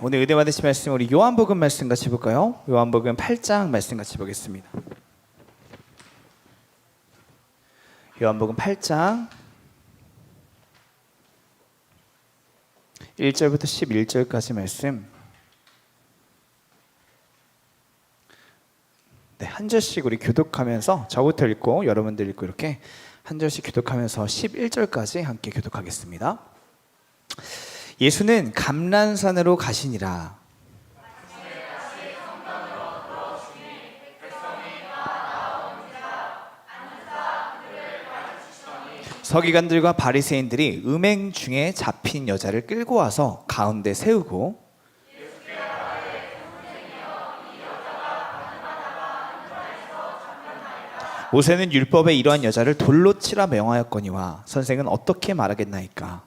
오늘 은혜 받으실 말씀 우리 요한복음 말씀 같이 볼까요? 요한복음 8장 말씀 같이 보겠습니다. 요한복음 8장 1절부터 11절까지 말씀. 네, 한 절씩 우리 교독하면서 저부터 읽고 여러분들 읽고 이렇게 한 절씩 교독하면서 11절까지 함께 교독하겠습니다. 예수는 감람산으로 가시니라. 서기관들과 바리새인들이 음행 중에 잡힌 여자를 끌고 와서 가운데 세우고 모세는 율법에 이러한 여자를 돌로 치라 명하였거니와 선생은 어떻게 말하겠나이까.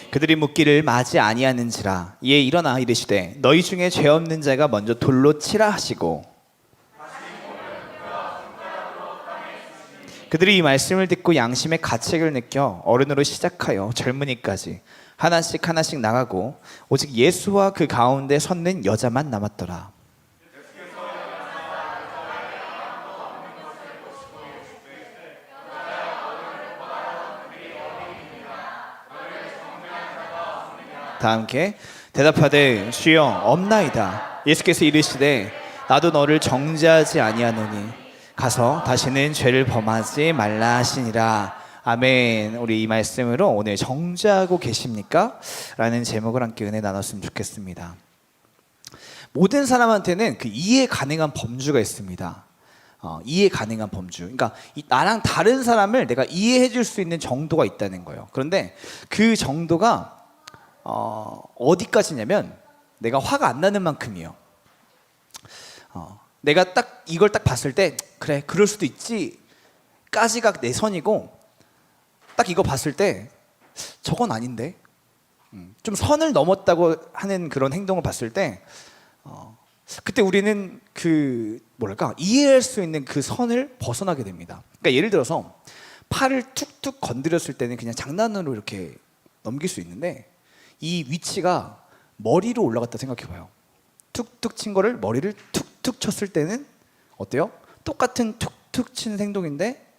그들이 묻기를 마지 아니하는지라. 이에 일어나 이르시되 너희 중에 죄 없는 자가 먼저 돌로 치라 하시고 그들이 이 말씀을 듣고 양심의 가책을 느껴 어른으로 시작하여 젊은이까지 하나씩 하나씩 나가고 오직 예수와 그 가운데 섰는 여자만 남았더라. 다 함께 대답하되 주여 없나이다. 예수께서 이르시되 나도 너를 정죄하지 아니하노니 가서 다시는 죄를 범하지 말라 하시니라. 아멘. 우리 이 말씀으로 오늘 정죄하고 계십니까? 라는 제목을 함께 은혜 나눴으면 좋겠습니다. 모든 사람한테는 그 이해 가능한 범주가 있습니다. 이해 가능한 범주. 그러니까 나랑 다른 사람을 내가 이해해 줄 수 있는 정도가 있다는 거예요. 그런데 그 정도가 어디까지냐면 내가 화가 안 나는 만큼이에요. 내가 딱 이걸 딱 봤을 때 그래 그럴 수도 있지 까지가 내 선이고 딱 이거 봤을 때 저건 아닌데 좀 선을 넘었다고 하는 그런 행동을 봤을 때 그때 우리는 그 뭐랄까 이해할 수 있는 그 선을 벗어나게 됩니다. 그러니까 예를 들어서 팔을 툭툭 건드렸을 때는 그냥 장난으로 이렇게 넘길 수 있는데 이 위치가 머리로 올라갔다 생각해봐요. 툭툭 친 거를 머리를 툭툭 쳤을 때는 어때요? 똑같은 툭툭 치는 행동인데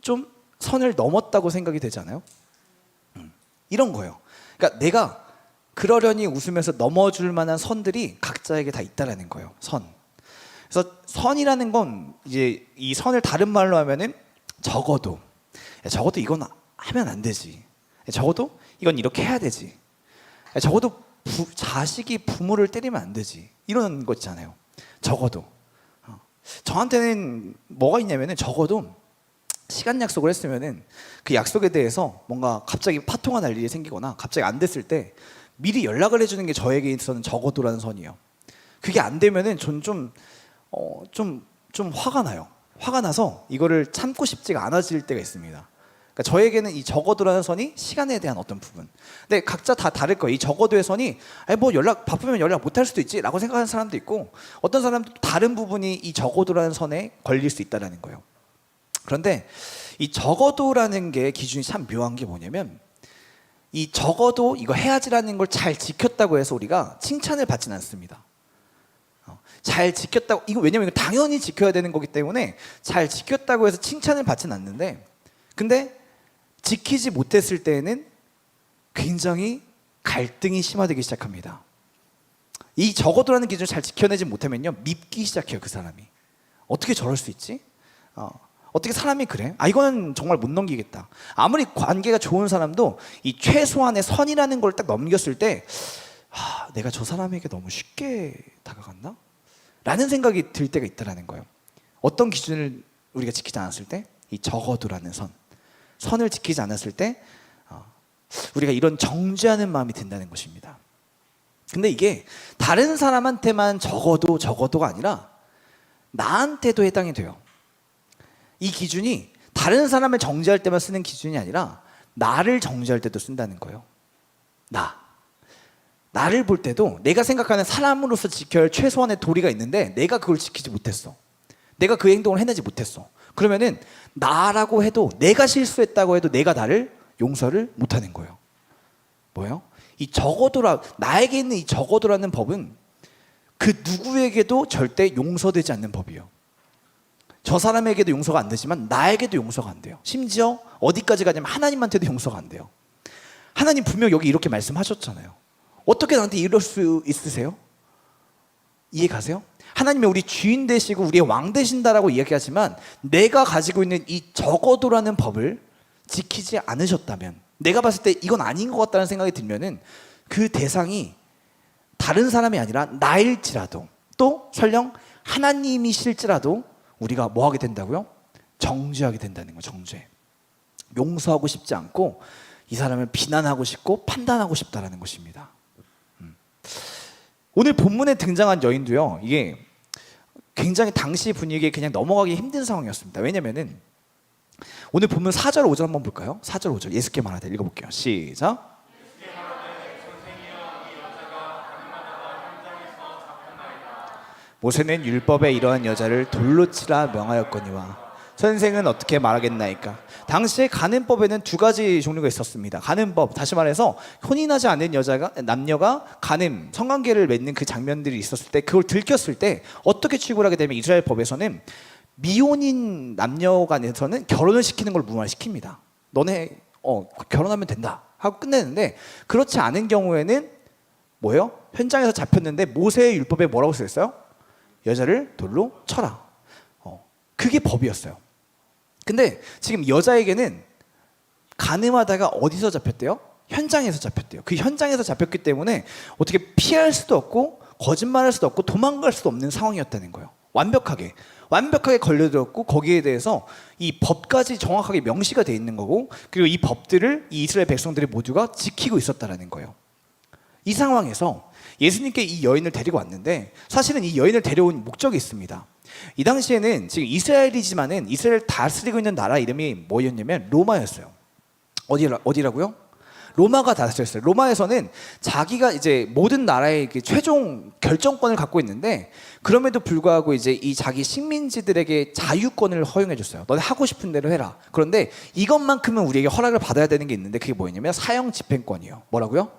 좀 선을 넘었다고 생각이 되지 않아요? 이런 거예요. 그러니까 내가 그러려니 웃으면서 넘어줄 만한 선들이 각자에게 다 있다라는 거예요. 선. 그래서 선이라는 건 이제 이 선을 다른 말로 하면은 적어도 이건 하면 안 되지. 적어도 이건 이렇게 해야 되지. 적어도 자식이 부모를 때리면 안 되지. 이런 거 있잖아요. 적어도 저한테는 뭐가 있냐면은 적어도 시간 약속을 했으면은 그 약속에 대해서 뭔가 갑자기 파토가 날 일이 생기거나 갑자기 안 됐을 때 미리 연락을 해주는 게 저에게 있어서는 적어도라는 선이에요. 그게 안 되면은 전 좀 화가 나요. 화가 나서 이거를 참고 싶지가 않아질 때가 있습니다. 그러니까 저에게는 이 적어도라는 선이 시간에 대한 어떤 부분. 근데 각자 다 다를 거예요. 이 적어도의 선이 뭐 바쁘면 연락 못 할 수도 있지 라고 생각하는 사람도 있고 어떤 사람도 다른 부분이 이 적어도라는 선에 걸릴 수 있다는 거예요. 그런데 이 적어도라는 게 기준이 참 묘한 게 뭐냐면 이 적어도 이거 해야지라는 걸 잘 지켰다고 해서 우리가 칭찬을 받지는 않습니다. 잘 지켰다고 이거 왜냐면 이거 당연히 지켜야 되는 거기 때문에 잘 지켰다고 해서 칭찬을 받지는 않는데 근데 지키지 못했을 때에는 굉장히 갈등이 심화되기 시작합니다. 이 적어도라는 기준을 잘 지켜내지 못하면요 밉기 시작해요. 그 사람이 어떻게 저럴 수 있지? 어떻게 사람이 그래? 이거는 정말 못 넘기겠다. 아무리 관계가 좋은 사람도 이 최소한의 선이라는 걸 딱 넘겼을 때 내가 저 사람에게 너무 쉽게 다가갔나? 라는 생각이 들 때가 있다는 거예요. 어떤 기준을 우리가 지키지 않았을 때? 이 적어도라는 선을 지키지 않았을 때 우리가 이런 정죄하는 마음이 든다는 것입니다. 근데 이게 다른 사람한테만 적어도가 아니라 나한테도 해당이 돼요. 이 기준이 다른 사람을 정죄할 때만 쓰는 기준이 아니라 나를 정죄할 때도 쓴다는 거예요. 나를 볼 때도 내가 생각하는 사람으로서 지켜야 할 최소한의 도리가 있는데 내가 그걸 지키지 못했어. 내가 그 행동을 해내지 못했어. 그러면은 나라고 해도, 내가 실수했다고 해도 내가 나를 용서를 못하는 거예요. 뭐예요? 이 적어도라, 나에게 있는 이 적어도라는 법은 그 누구에게도 절대 용서되지 않는 법이에요. 저 사람에게도 용서가 안 되지만 나에게도 용서가 안 돼요. 심지어 어디까지 가냐면 하나님한테도 용서가 안 돼요. 하나님 분명 여기 이렇게 말씀하셨잖아요. 어떻게 나한테 이럴 수 있으세요? 이해 가세요? 하나님이 우리 주인 되시고 우리의 왕 되신다라고 이야기하지만 내가 가지고 있는 이 적어도라는 법을 지키지 않으셨다면, 내가 봤을 때 이건 아닌 것 같다는 생각이 들면은 그 대상이 다른 사람이 아니라 나일지라도, 또 설령 하나님이실지라도 우리가 뭐 하게 된다고요? 정죄하게 된다는 거예요. 정죄. 용서하고 싶지 않고 이 사람을 비난하고 싶고 판단하고 싶다라는 것입니다. 오늘 본문에 등장한 여인도요, 이게 굉장히 당시 분위기에 그냥 넘어가기 힘든 상황이었습니다. 왜냐면은 오늘 본문 4절 5절 한번 볼까요? 4절 5절 예수께 말하되 읽어볼게요. 시작. 모세는 율법에 이러한 여자를 돌로 치라 명하였거니와 선생은 어떻게 말하겠나이까. 당시에 간음법에는 두 가지 종류가 있었습니다. 간음법, 다시 말해서 혼인하지 않은 남녀가 간음, 성관계를 맺는 그 장면들이 있었을 때, 그걸 들켰을 때 어떻게 취급을 하게 되면 이스라엘 법에서는 미혼인 남녀 간에서는 결혼을 시키는 걸 무마시킵니다. 너네 결혼하면 된다 하고 끝내는데, 그렇지 않은 경우에는 뭐예요? 현장에서 잡혔는데 모세의 율법에 뭐라고 쓰였어요? 여자를 돌로 쳐라. 그게 법이었어요. 근데 지금 여자에게는 간음하다가 어디서 잡혔대요? 현장에서 잡혔대요. 그 현장에서 잡혔기 때문에 어떻게 피할 수도 없고 거짓말할 수도 없고 도망갈 수도 없는 상황이었다는 거예요. 완벽하게 걸려들었고, 거기에 대해서 이 법까지 정확하게 명시가 돼 있는 거고, 그리고 이 법들을 이 이스라엘 백성들이 모두가 지키고 있었다라는 거예요. 이 상황에서 예수님께 이 여인을 데리고 왔는데, 사실은 이 여인을 데려온 목적이 있습니다. 이 당시에는 지금 이스라엘이지만은 이스라엘 다스리고 있는 나라 이름이 뭐였냐면 로마였어요. 어디라고요? 로마가 다스렸어요. 로마에서는 자기가 이제 모든 나라의 그 최종 결정권을 갖고 있는데, 그럼에도 불구하고 이제 이 자기 식민지들에게 자유권을 허용해 줬어요. 너네 하고 싶은 대로 해라. 그런데 이것만큼은 우리에게 허락을 받아야 되는 게 있는데, 그게 뭐였냐면 사형 집행권이에요. 뭐라고요?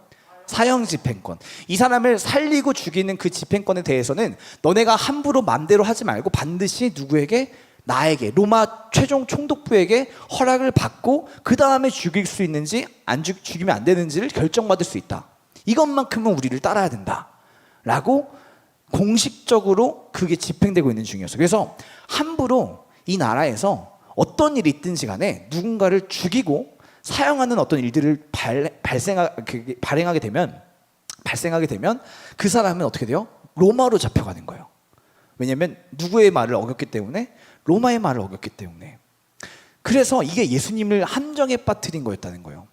사형 집행권. 이 사람을 살리고 죽이는 그 집행권에 대해서는 너네가 함부로 맘대로 하지 말고 반드시 누구에게? 나에게, 로마 최종 총독부에게 허락을 받고 그 다음에 죽일 수 있는지 죽이면 안 되는지를 결정받을 수 있다. 이것만큼은 우리를 따라야 된다 라고 공식적으로 그게 집행되고 있는 중이었어요. 그래서 함부로 이 나라에서 어떤 일이 있든지 간에 누군가를 죽이고 사용하는 어떤 일들을 발생하게 되면 그 사람은 어떻게 돼요? 로마로 잡혀가는 거예요. 왜냐하면 누구의 말을 어겼기 때문에, 로마의 말을 어겼기 때문에. 그래서 이게 예수님을 함정에 빠뜨린 거였다는 거예요.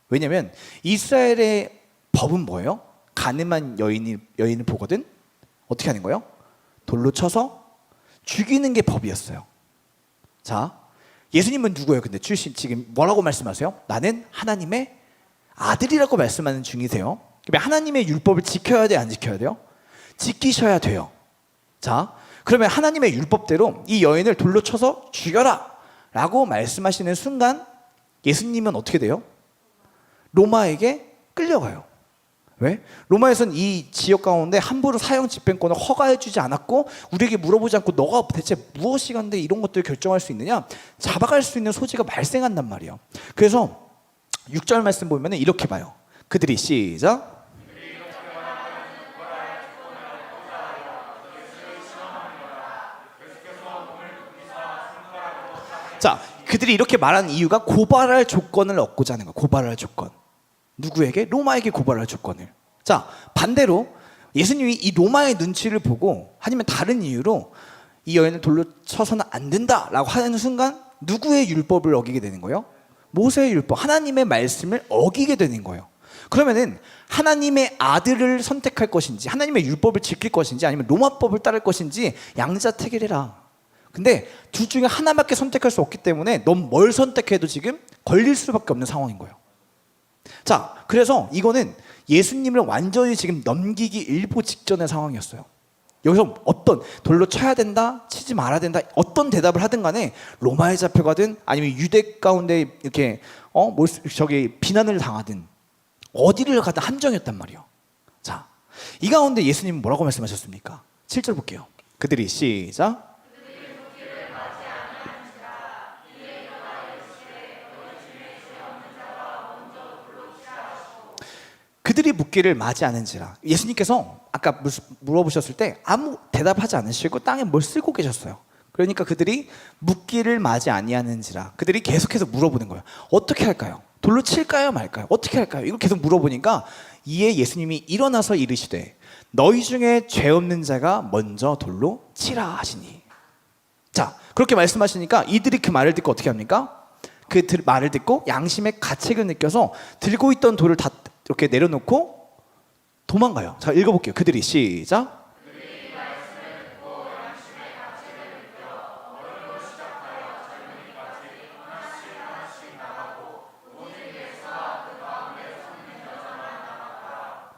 왜냐하면 이스라엘의 법은 뭐예요? 간음한 여인을 보거든 어떻게 하는 거예요? 돌로 쳐서 죽이는 게 법이었어요. 자, 예수님은 누구예요? 근데 지금 뭐라고 말씀하세요? 나는 하나님의 아들이라고 말씀하는 중이세요. 그러면 하나님의 율법을 지켜야 돼, 안 지켜야 돼요? 지키셔야 돼요. 자, 그러면 하나님의 율법대로 이 여인을 돌로 쳐서 죽여라 라고 말씀하시는 순간 예수님은 어떻게 돼요? 로마에게 끌려가요. 왜? 로마에서는 이 지역 가운데 함부로 사형 집행권을 허가해 주지 않았고, 우리에게 물어보지 않고 너가 대체 무엇이간데 이런 것들을 결정할 수 있느냐, 잡아갈 수 있는 소지가 발생한단 말이에요. 그래서 6절 말씀 보면 이렇게 봐요. 그들이 시작. 자, 그들이 이렇게 말하는 이유가 고발할 조건을 얻고자 하는 거예요. 고발할 조건. 누구에게? 로마에게 고발할 조건을. 자, 반대로 예수님이 이 로마의 눈치를 보고 아니면 다른 이유로 이 여인을 돌로 쳐서는 안 된다라고 하는 순간 누구의 율법을 어기게 되는 거예요? 모세의 율법, 하나님의 말씀을 어기게 되는 거예요. 그러면은 하나님의 아들을 선택할 것인지, 하나님의 율법을 지킬 것인지, 아니면 로마법을 따를 것인지 양자택일해라. 근데 둘 중에 하나밖에 선택할 수 없기 때문에 넌 뭘 선택해도 지금 걸릴 수밖에 없는 상황인 거예요. 자, 그래서 이거는 예수님을 완전히 지금 넘기기 일보 직전의 상황이었어요. 여기서 어떤 돌로 쳐야 된다, 치지 말아야 된다, 어떤 대답을 하든 간에 로마에 잡혀가든 아니면 유대 가운데 이렇게 비난을 당하든 어디를 가든 함정이었단 말이에요. 자, 이 가운데 예수님은 뭐라고 말씀하셨습니까? 7절 볼게요. 그들이 시작. 그들이 묻기를 맞이 않은지라. 예수님께서 아까 물어보셨을 때 아무 대답하지 않으시고 땅에 뭘 쓸고 계셨어요. 그러니까 그들이 묻기를 맞이 아니하는지라. 그들이 계속해서 물어보는 거예요. 어떻게 할까요? 돌로 칠까요 말까요? 어떻게 할까요? 이걸 계속 물어보니까 이에 예수님이 일어나서 이르시되 너희 중에 죄 없는 자가 먼저 돌로 치라 하시니. 자, 그렇게 말씀하시니까 이들이 그 말을 듣고 어떻게 합니까? 그 말을 듣고 양심의 가책을 느껴서 들고 있던 돌을 다 이렇게 내려놓고 도망가요. 자, 읽어볼게요. 그들이 시작.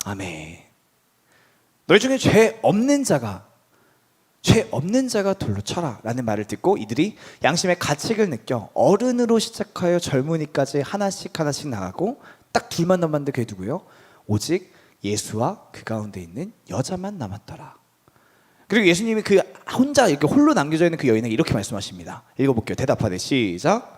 아멘. 너희 중에 죄 없는 자가 돌로 쳐라 라는 말을 듣고 이들이 양심의 가책을 느껴 어른으로 시작하여 젊은이까지 하나씩 나가고 딱 둘만 남았는데 그게 누구예요? 오직 예수와 그 가운데 있는 여자만 남았더라. 그리고 예수님이 그 혼자 이렇게 홀로 남겨져 있는 그 여인에게 이렇게 말씀하십니다. 읽어볼게요. 대답하되 시작.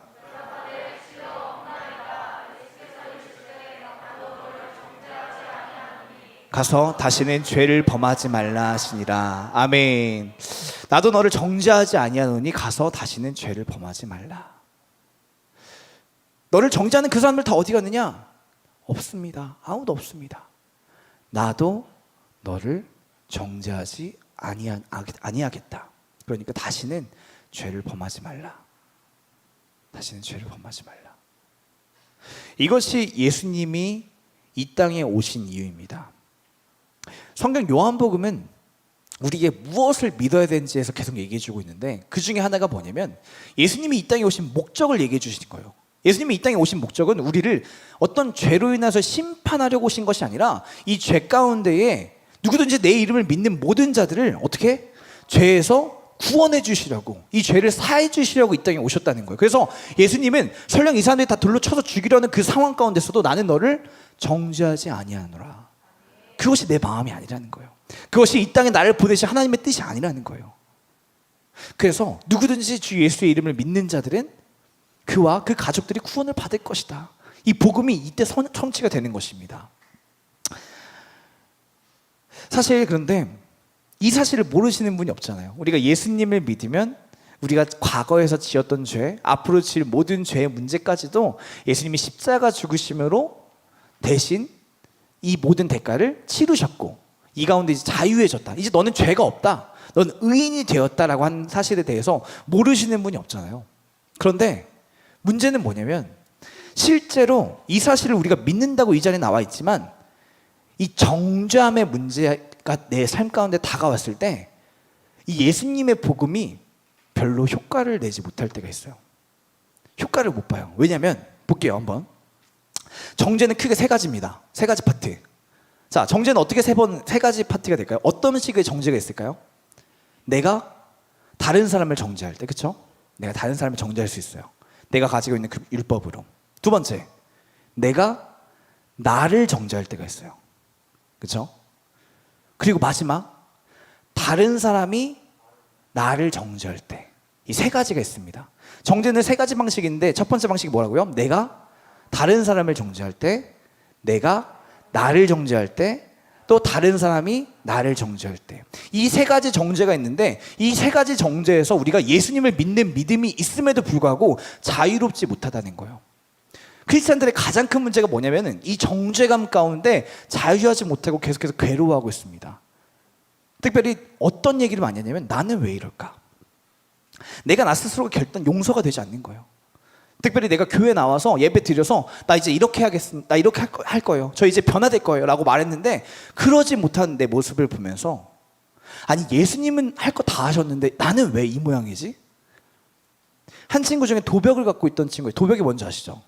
가서 다시는 죄를 범하지 말라 하시니라. 아멘. 나도 너를 정죄하지 아니하노니 가서 다시는 죄를 범하지 말라. 너를 정죄하는 그 사람들 다 어디 갔느냐? 없습니다. 아무도 없습니다. 나도 너를 정죄하지 아니하겠다. 그러니까 다시는 죄를 범하지 말라. 다시는 죄를 범하지 말라. 이것이 예수님이 이 땅에 오신 이유입니다. 성경 요한복음은 우리에게 무엇을 믿어야 되는지에서 계속 얘기해 주고 있는데 그 중에 하나가 뭐냐면 예수님이 이 땅에 오신 목적을 얘기해 주시는 거예요. 예수님이 이 땅에 오신 목적은 우리를 어떤 죄로 인해서 심판하려고 오신 것이 아니라 이 죄 가운데에 누구든지 내 이름을 믿는 모든 자들을 어떻게? 죄에서 구원해 주시려고, 이 죄를 사해 주시려고 이 땅에 오셨다는 거예요. 그래서 예수님은 설령 이 사람들이 다 돌로 쳐서 죽이려는 그 상황 가운데서도 나는 너를 정죄하지 아니하노라. 그것이 내 마음이 아니라는 거예요. 그것이 이 땅에 나를 보내신 하나님의 뜻이 아니라는 거예요. 그래서 누구든지 주 예수의 이름을 믿는 자들은 그와 그 가족들이 구원을 받을 것이다. 이 복음이 이때 성취가 되는 것입니다. 사실 그런데 이 사실을 모르시는 분이 없잖아요. 우리가 예수님을 믿으면 우리가 과거에서 지었던 죄, 앞으로 지을 모든 죄의 문제까지도 예수님이 십자가 죽으심으로 대신 이 모든 대가를 치르셨고 이 가운데 이제 자유해졌다. 이제 너는 죄가 없다. 넌 의인이 되었다라고 한 사실에 대해서 모르시는 분이 없잖아요. 그런데 문제는 뭐냐면 실제로 이 사실을 우리가 믿는다고 이 자리에 나와 있지만 이 정죄함의 문제가 내 삶 가운데 다가왔을 때 이 예수님의 복음이 별로 효과를 내지 못할 때가 있어요. 효과를 못 봐요. 왜냐하면 볼게요. 한번. 정죄는 크게 세 가지입니다. 세 가지 파트. 자, 정죄는 어떻게 세 가지 파트가 될까요? 어떤 식의 정죄가 있을까요? 내가 다른 사람을 정죄할 때, 그렇죠? 내가 다른 사람을 정죄할 수 있어요. 내가 가지고 있는 그 율법으로. 두 번째, 내가 나를 정죄할 때가 있어요. 그렇죠? 그리고 마지막, 다른 사람이 나를 정죄할 때. 이 세 가지가 있습니다. 정죄는 세 가지 방식인데 첫 번째 방식이 뭐라고요? 내가 다른 사람을 정죄할 때, 내가 나를 정죄할 때, 또 다른 사람이 나를 정죄할 때. 이 세 가지 정죄가 있는데 이 세 가지 정죄에서 우리가 예수님을 믿는 믿음이 있음에도 불구하고 자유롭지 못하다는 거예요. 크리스찬들의 가장 큰 문제가 뭐냐면 이 정죄감 가운데 자유하지 못하고 계속해서 괴로워하고 있습니다. 특별히 어떤 얘기를 많이 하냐면 나는 왜 이럴까? 내가 나 스스로가 용서가 되지 않는 거예요. 특별히 내가 교회 나와서 예배 드려서 나 이제 이렇게 하겠습니다. 나 이렇게 할 거예요. 저 이제 변화될 거예요. 라고 말했는데 그러지 못한 내 모습을 보면서 아니 예수님은 할 거 다 하셨는데 나는 왜 이 모양이지? 한 친구 중에 도벽을 갖고 있던 친구예요. 도벽이 뭔지 아시죠?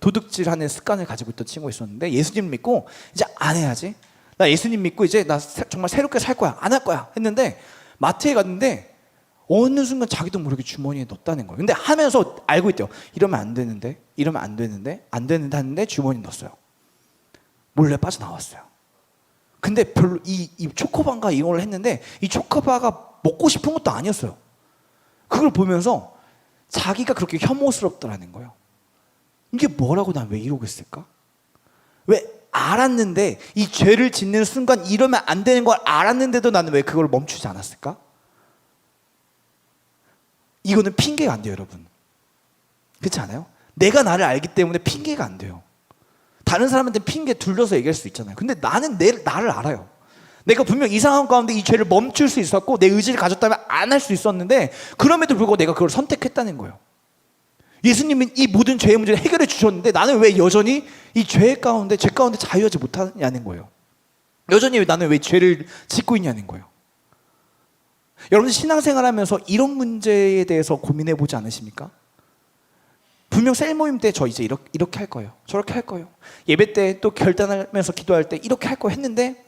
도둑질하는 습관을 가지고 있던 친구가 있었는데 예수님을 믿고 이제 안 해야지. 나 예수님 믿고 이제 나 정말 새롭게 살 거야. 안 할 거야. 했는데 마트에 갔는데 어느 순간 자기도 모르게 주머니에 넣었다는 거예요. 근데 하면서 알고 있대요. 이러면 안 되는데, 이러면 안 되는데, 안 되는데 하는데 주머니에 넣었어요. 몰래 빠져나왔어요. 근데 별로 이 초코바가 이걸 했는데 이 초코바가 먹고 싶은 것도 아니었어요. 그걸 보면서 자기가 그렇게 혐오스럽더라는 거예요. 이게 뭐라고 난 왜 이러고 있을까? 왜 알았는데 이 죄를 짓는 순간 이러면 안 되는 걸 알았는데도 나는 왜 그걸 멈추지 않았을까? 이거는 핑계가 안 돼요, 여러분. 그렇지 않아요? 내가 나를 알기 때문에 핑계가 안 돼요. 다른 사람한테 핑계 둘러서 얘기할 수 있잖아요. 근데 나는 나를 알아요. 내가 분명 이 상황 가운데 이 죄를 멈출 수 있었고 내 의지를 가졌다면 안 할 수 있었는데 그럼에도 불구하고 내가 그걸 선택했다는 거예요. 예수님은 이 모든 죄의 문제를 해결해 주셨는데 나는 왜 여전히 이 죄 가운데 자유하지 못하냐는 거예요. 여전히 나는 왜 죄를 짓고 있냐는 거예요. 여러분 신앙생활하면서 이런 문제에 대해서 고민해 보지 않으십니까? 분명 셀 모임 때 저 이제 이렇게 할 거예요. 저렇게 할 거예요. 예배 때 또 결단하면서 기도할 때 이렇게 할 거예요 했는데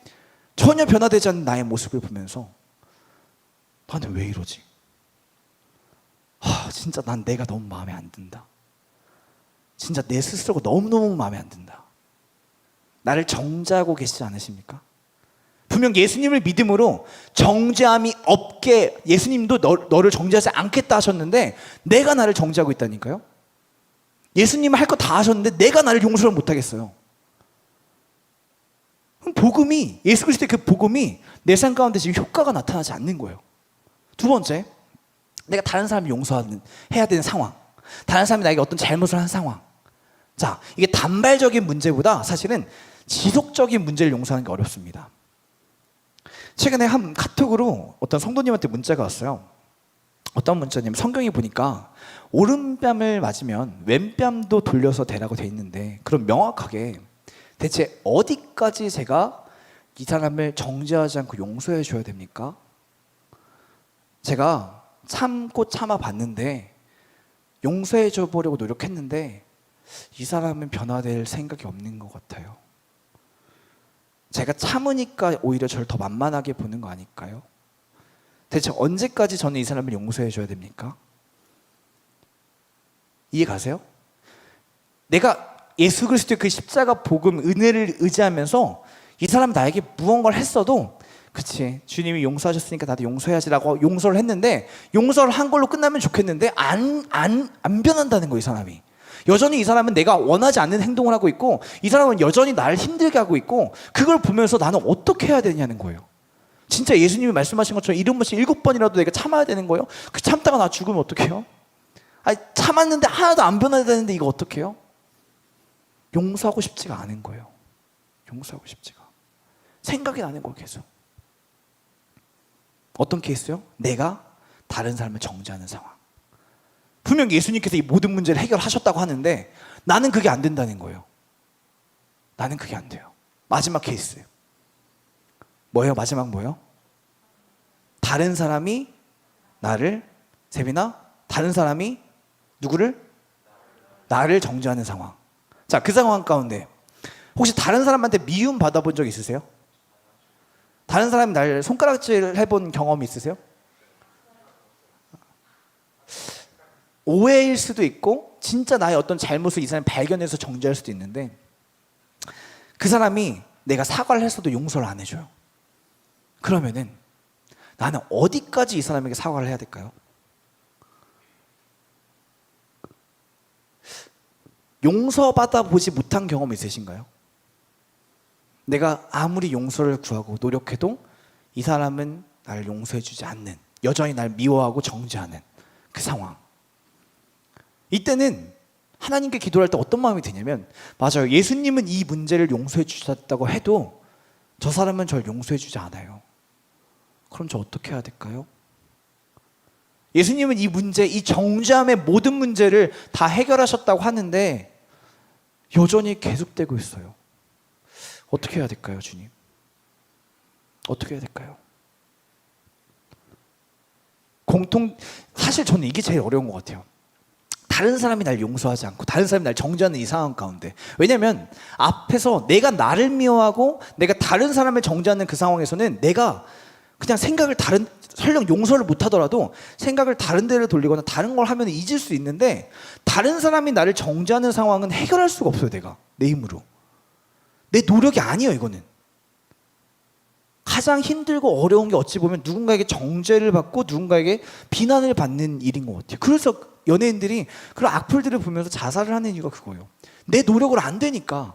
전혀 변화되지 않는 나의 모습을 보면서 나는 왜 이러지? 진짜 난 내가 너무 마음에 안 든다. 진짜 내 스스로가 너무너무 마음에 안 든다. 나를 정죄하고 계시지 않으십니까? 분명 예수님을 믿음으로 정죄함이 없게 예수님도 너를 정죄하지 않겠다 하셨는데 내가 나를 정죄하고 있다니까요. 예수님은 할 거 다 하셨는데 내가 나를 용서를 못하겠어요. 그럼 복음이 예수 그리스도의 그 복음이 내 삶 가운데 지금 효과가 나타나지 않는 거예요. 두 번째, 내가 다른 사람을 용서해야 되는 상황, 다른 사람이 나에게 어떤 잘못을 한 상황. 자, 이게 단발적인 문제보다 사실은 지속적인 문제를 용서하는 게 어렵습니다. 최근에 한 카톡으로 어떤 성도님한테 문자가 왔어요. 어떤 문자냐면 성경에 보니까 오른뺨을 맞으면 왼뺨도 돌려서 대라고 돼 있는데 그럼 명확하게 대체 어디까지 제가 이 사람을 정죄하지 않고 용서해 줘야 됩니까? 제가 참고 참아봤는데 용서해 줘 보려고 노력했는데 이 사람은 변화될 생각이 없는 것 같아요. 제가 참으니까 오히려 저를 더 만만하게 보는 거 아닐까요? 대체 언제까지 저는 이 사람을 용서해 줘야 됩니까? 이해 가세요? 내가 예수 그리스도의 그 십자가 복음 은혜를 의지하면서 이 사람이 나에게 무언가를 했어도 그치 주님이 용서하셨으니까 나도 용서해야지라고 용서를 했는데 용서를 한 걸로 끝나면 좋겠는데 안 변한다는 거예요. 이 사람이 여전히 이 사람은 내가 원하지 않는 행동을 하고 있고 이 사람은 여전히 나를 힘들게 하고 있고 그걸 보면서 나는 어떻게 해야 되냐는 거예요. 진짜 예수님이 말씀하신 것처럼 7번씩 7번이라도 내가 참아야 되는 거예요? 그 참다가 나 죽으면 어떡해요? 아니 참았는데 하나도 안 변화되는데 이거 어떡해요? 용서하고 싶지가 않은 거예요. 용서하고 싶지가 생각이 나는 거예요. 계속 어떤 케이스요? 내가 다른 사람을 정죄하는 상황. 분명 예수님께서 이 모든 문제를 해결하셨다고 하는데 나는 그게 안 된다는 거예요. 나는 그게 안 돼요. 마지막 케이스 뭐예요? 마지막 뭐예요? 다른 사람이 나를 세빈아 다른 사람이 누구를? 나를 정죄하는 상황. 자, 그 상황 가운데 혹시 다른 사람한테 미움 받아본 적 있으세요? 다른 사람이 나를 손가락질 해본 경험이 있으세요? 오해일 수도 있고 진짜 나의 어떤 잘못을 이 사람이 발견해서 정죄할 수도 있는데 그 사람이 내가 사과를 했어도 용서를 안 해줘요. 그러면은 나는 어디까지 이 사람에게 사과를 해야 될까요? 용서받아 보지 못한 경험 있으신가요? 내가 아무리 용서를 구하고 노력해도 이 사람은 나를 용서해 주지 않는, 여전히 날 미워하고 정죄하는 그 상황. 이때는 하나님께 기도할 때 어떤 마음이 드냐면 맞아요. 예수님은 이 문제를 용서해 주셨다고 해도 저 사람은 저를 용서해 주지 않아요. 그럼 저 어떻게 해야 될까요? 예수님은 이 문제, 이 정죄함의 모든 문제를 다 해결하셨다고 하는데 여전히 계속되고 있어요. 어떻게 해야 될까요, 주님? 어떻게 해야 될까요? 사실 저는 이게 제일 어려운 것 같아요. 다른 사람이 날 용서하지 않고 다른 사람이 날 정죄하는 이 상황 가운데, 왜냐면 앞에서 내가 나를 미워하고 내가 다른 사람을 정죄하는 그 상황에서는 내가 그냥 생각을 설령 용서를 못하더라도 생각을 다른 데를 돌리거나 다른 걸 하면 잊을 수 있는데, 다른 사람이 나를 정죄하는 상황은 해결할 수가 없어요. 내가 내 힘으로, 내 노력이 아니에요. 이거는 가장 힘들고 어려운 게 어찌 보면 누군가에게 정죄를 받고 누군가에게 비난을 받는 일인 것 같아요. 그래서 연예인들이 그런 악플들을 보면서 자살을 하는 이유가 그거예요. 내 노력으로 안 되니까,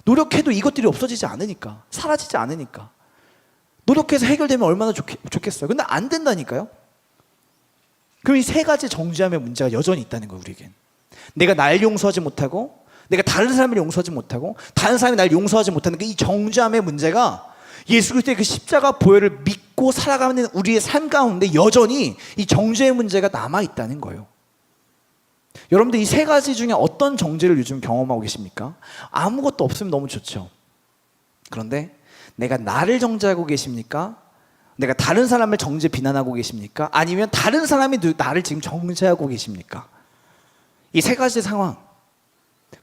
노력해도 이것들이 없어지지 않으니까, 사라지지 않으니까. 노력해서 해결되면 얼마나 좋겠어요. 근데 안 된다니까요. 그럼 이 세 가지 정죄함의 문제가 여전히 있다는 거예요. 우리에겐 내가 날 용서하지 못하고, 내가 다른 사람을 용서하지 못하고, 다른 사람이 날 용서하지 못하는 이 정죄함의 문제가 예수 그리스도의 그 십자가 보혈을 믿고 살아가는 우리의 삶 가운데 여전히 이 정죄의 문제가 남아있다는 거예요. 여러분들 이 세 가지 중에 어떤 정죄를 요즘 경험하고 계십니까? 아무것도 없으면 너무 좋죠. 그런데 내가 나를 정죄하고 계십니까? 내가 다른 사람을 정죄 비난하고 계십니까? 아니면 다른 사람이 나를 지금 정죄하고 계십니까? 이 세 가지 상황,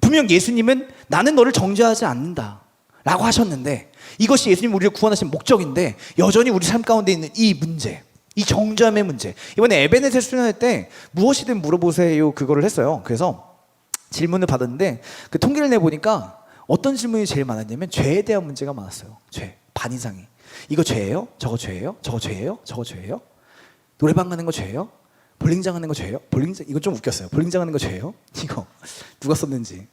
분명 예수님은 나는 너를 정죄하지 않는다 라고 하셨는데, 이것이 예수님 우리를 구원하신 목적인데 여전히 우리 삶 가운데 있는 이 문제, 이 정죄함의 문제. 이번에 에베네셀 수련회 때 무엇이든 물어보세요 그거를 했어요. 그래서 질문을 받았는데 그 통계를 내보니까 어떤 질문이 제일 많았냐면 죄에 대한 문제가 많았어요. 죄, 반 이상이. 이거 죄예요? 저거 죄예요? 저거 죄예요? 저거 죄예요? 노래방 가는 거 죄예요? 볼링장 하는 거 죄예요? 볼링장, 이거 좀 웃겼어요. 볼링장 하는 거 죄예요? 이거 누가 썼는지.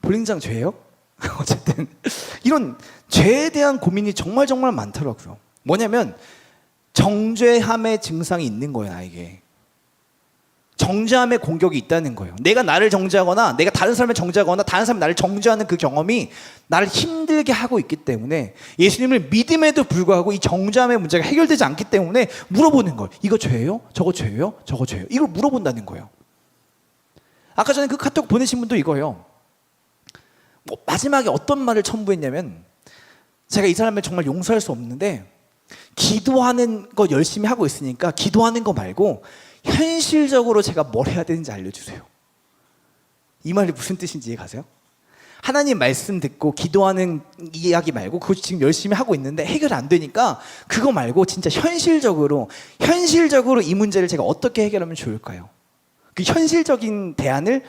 볼링장 죄예요? 어쨌든 이런 죄에 대한 고민이 정말 많더라고요. 뭐냐면 정죄함의 증상이 있는 거예요. 나에게 정죄함의 공격이 있다는 거예요. 내가 나를 정죄하거나 내가 다른 사람을 정죄하거나 다른 사람이 나를 정죄하는 그 경험이 나를 힘들게 하고 있기 때문에 예수님을 믿음에도 불구하고 이 정죄함의 문제가 해결되지 않기 때문에 물어보는 거예요. 이거 죄예요? 저거 죄예요? 저거 죄예요? 이걸 물어본다는 거예요. 아까 전에 그 카톡 보내신 분도 이거예요. 마지막에 어떤 말을 첨부했냐면, 제가 이 사람을 정말 용서할 수 없는데 기도하는 거 열심히 하고 있으니까 기도하는 거 말고 현실적으로 제가 뭘 해야 되는지 알려주세요. 이 말이 무슨 뜻인지 이해 가세요? 하나님 말씀 듣고 기도하는 이야기 말고 그거 지금 열심히 하고 있는데 해결 안 되니까 그거 말고 진짜 현실적으로 이 문제를 제가 어떻게 해결하면 좋을까요? 그 현실적인 대안을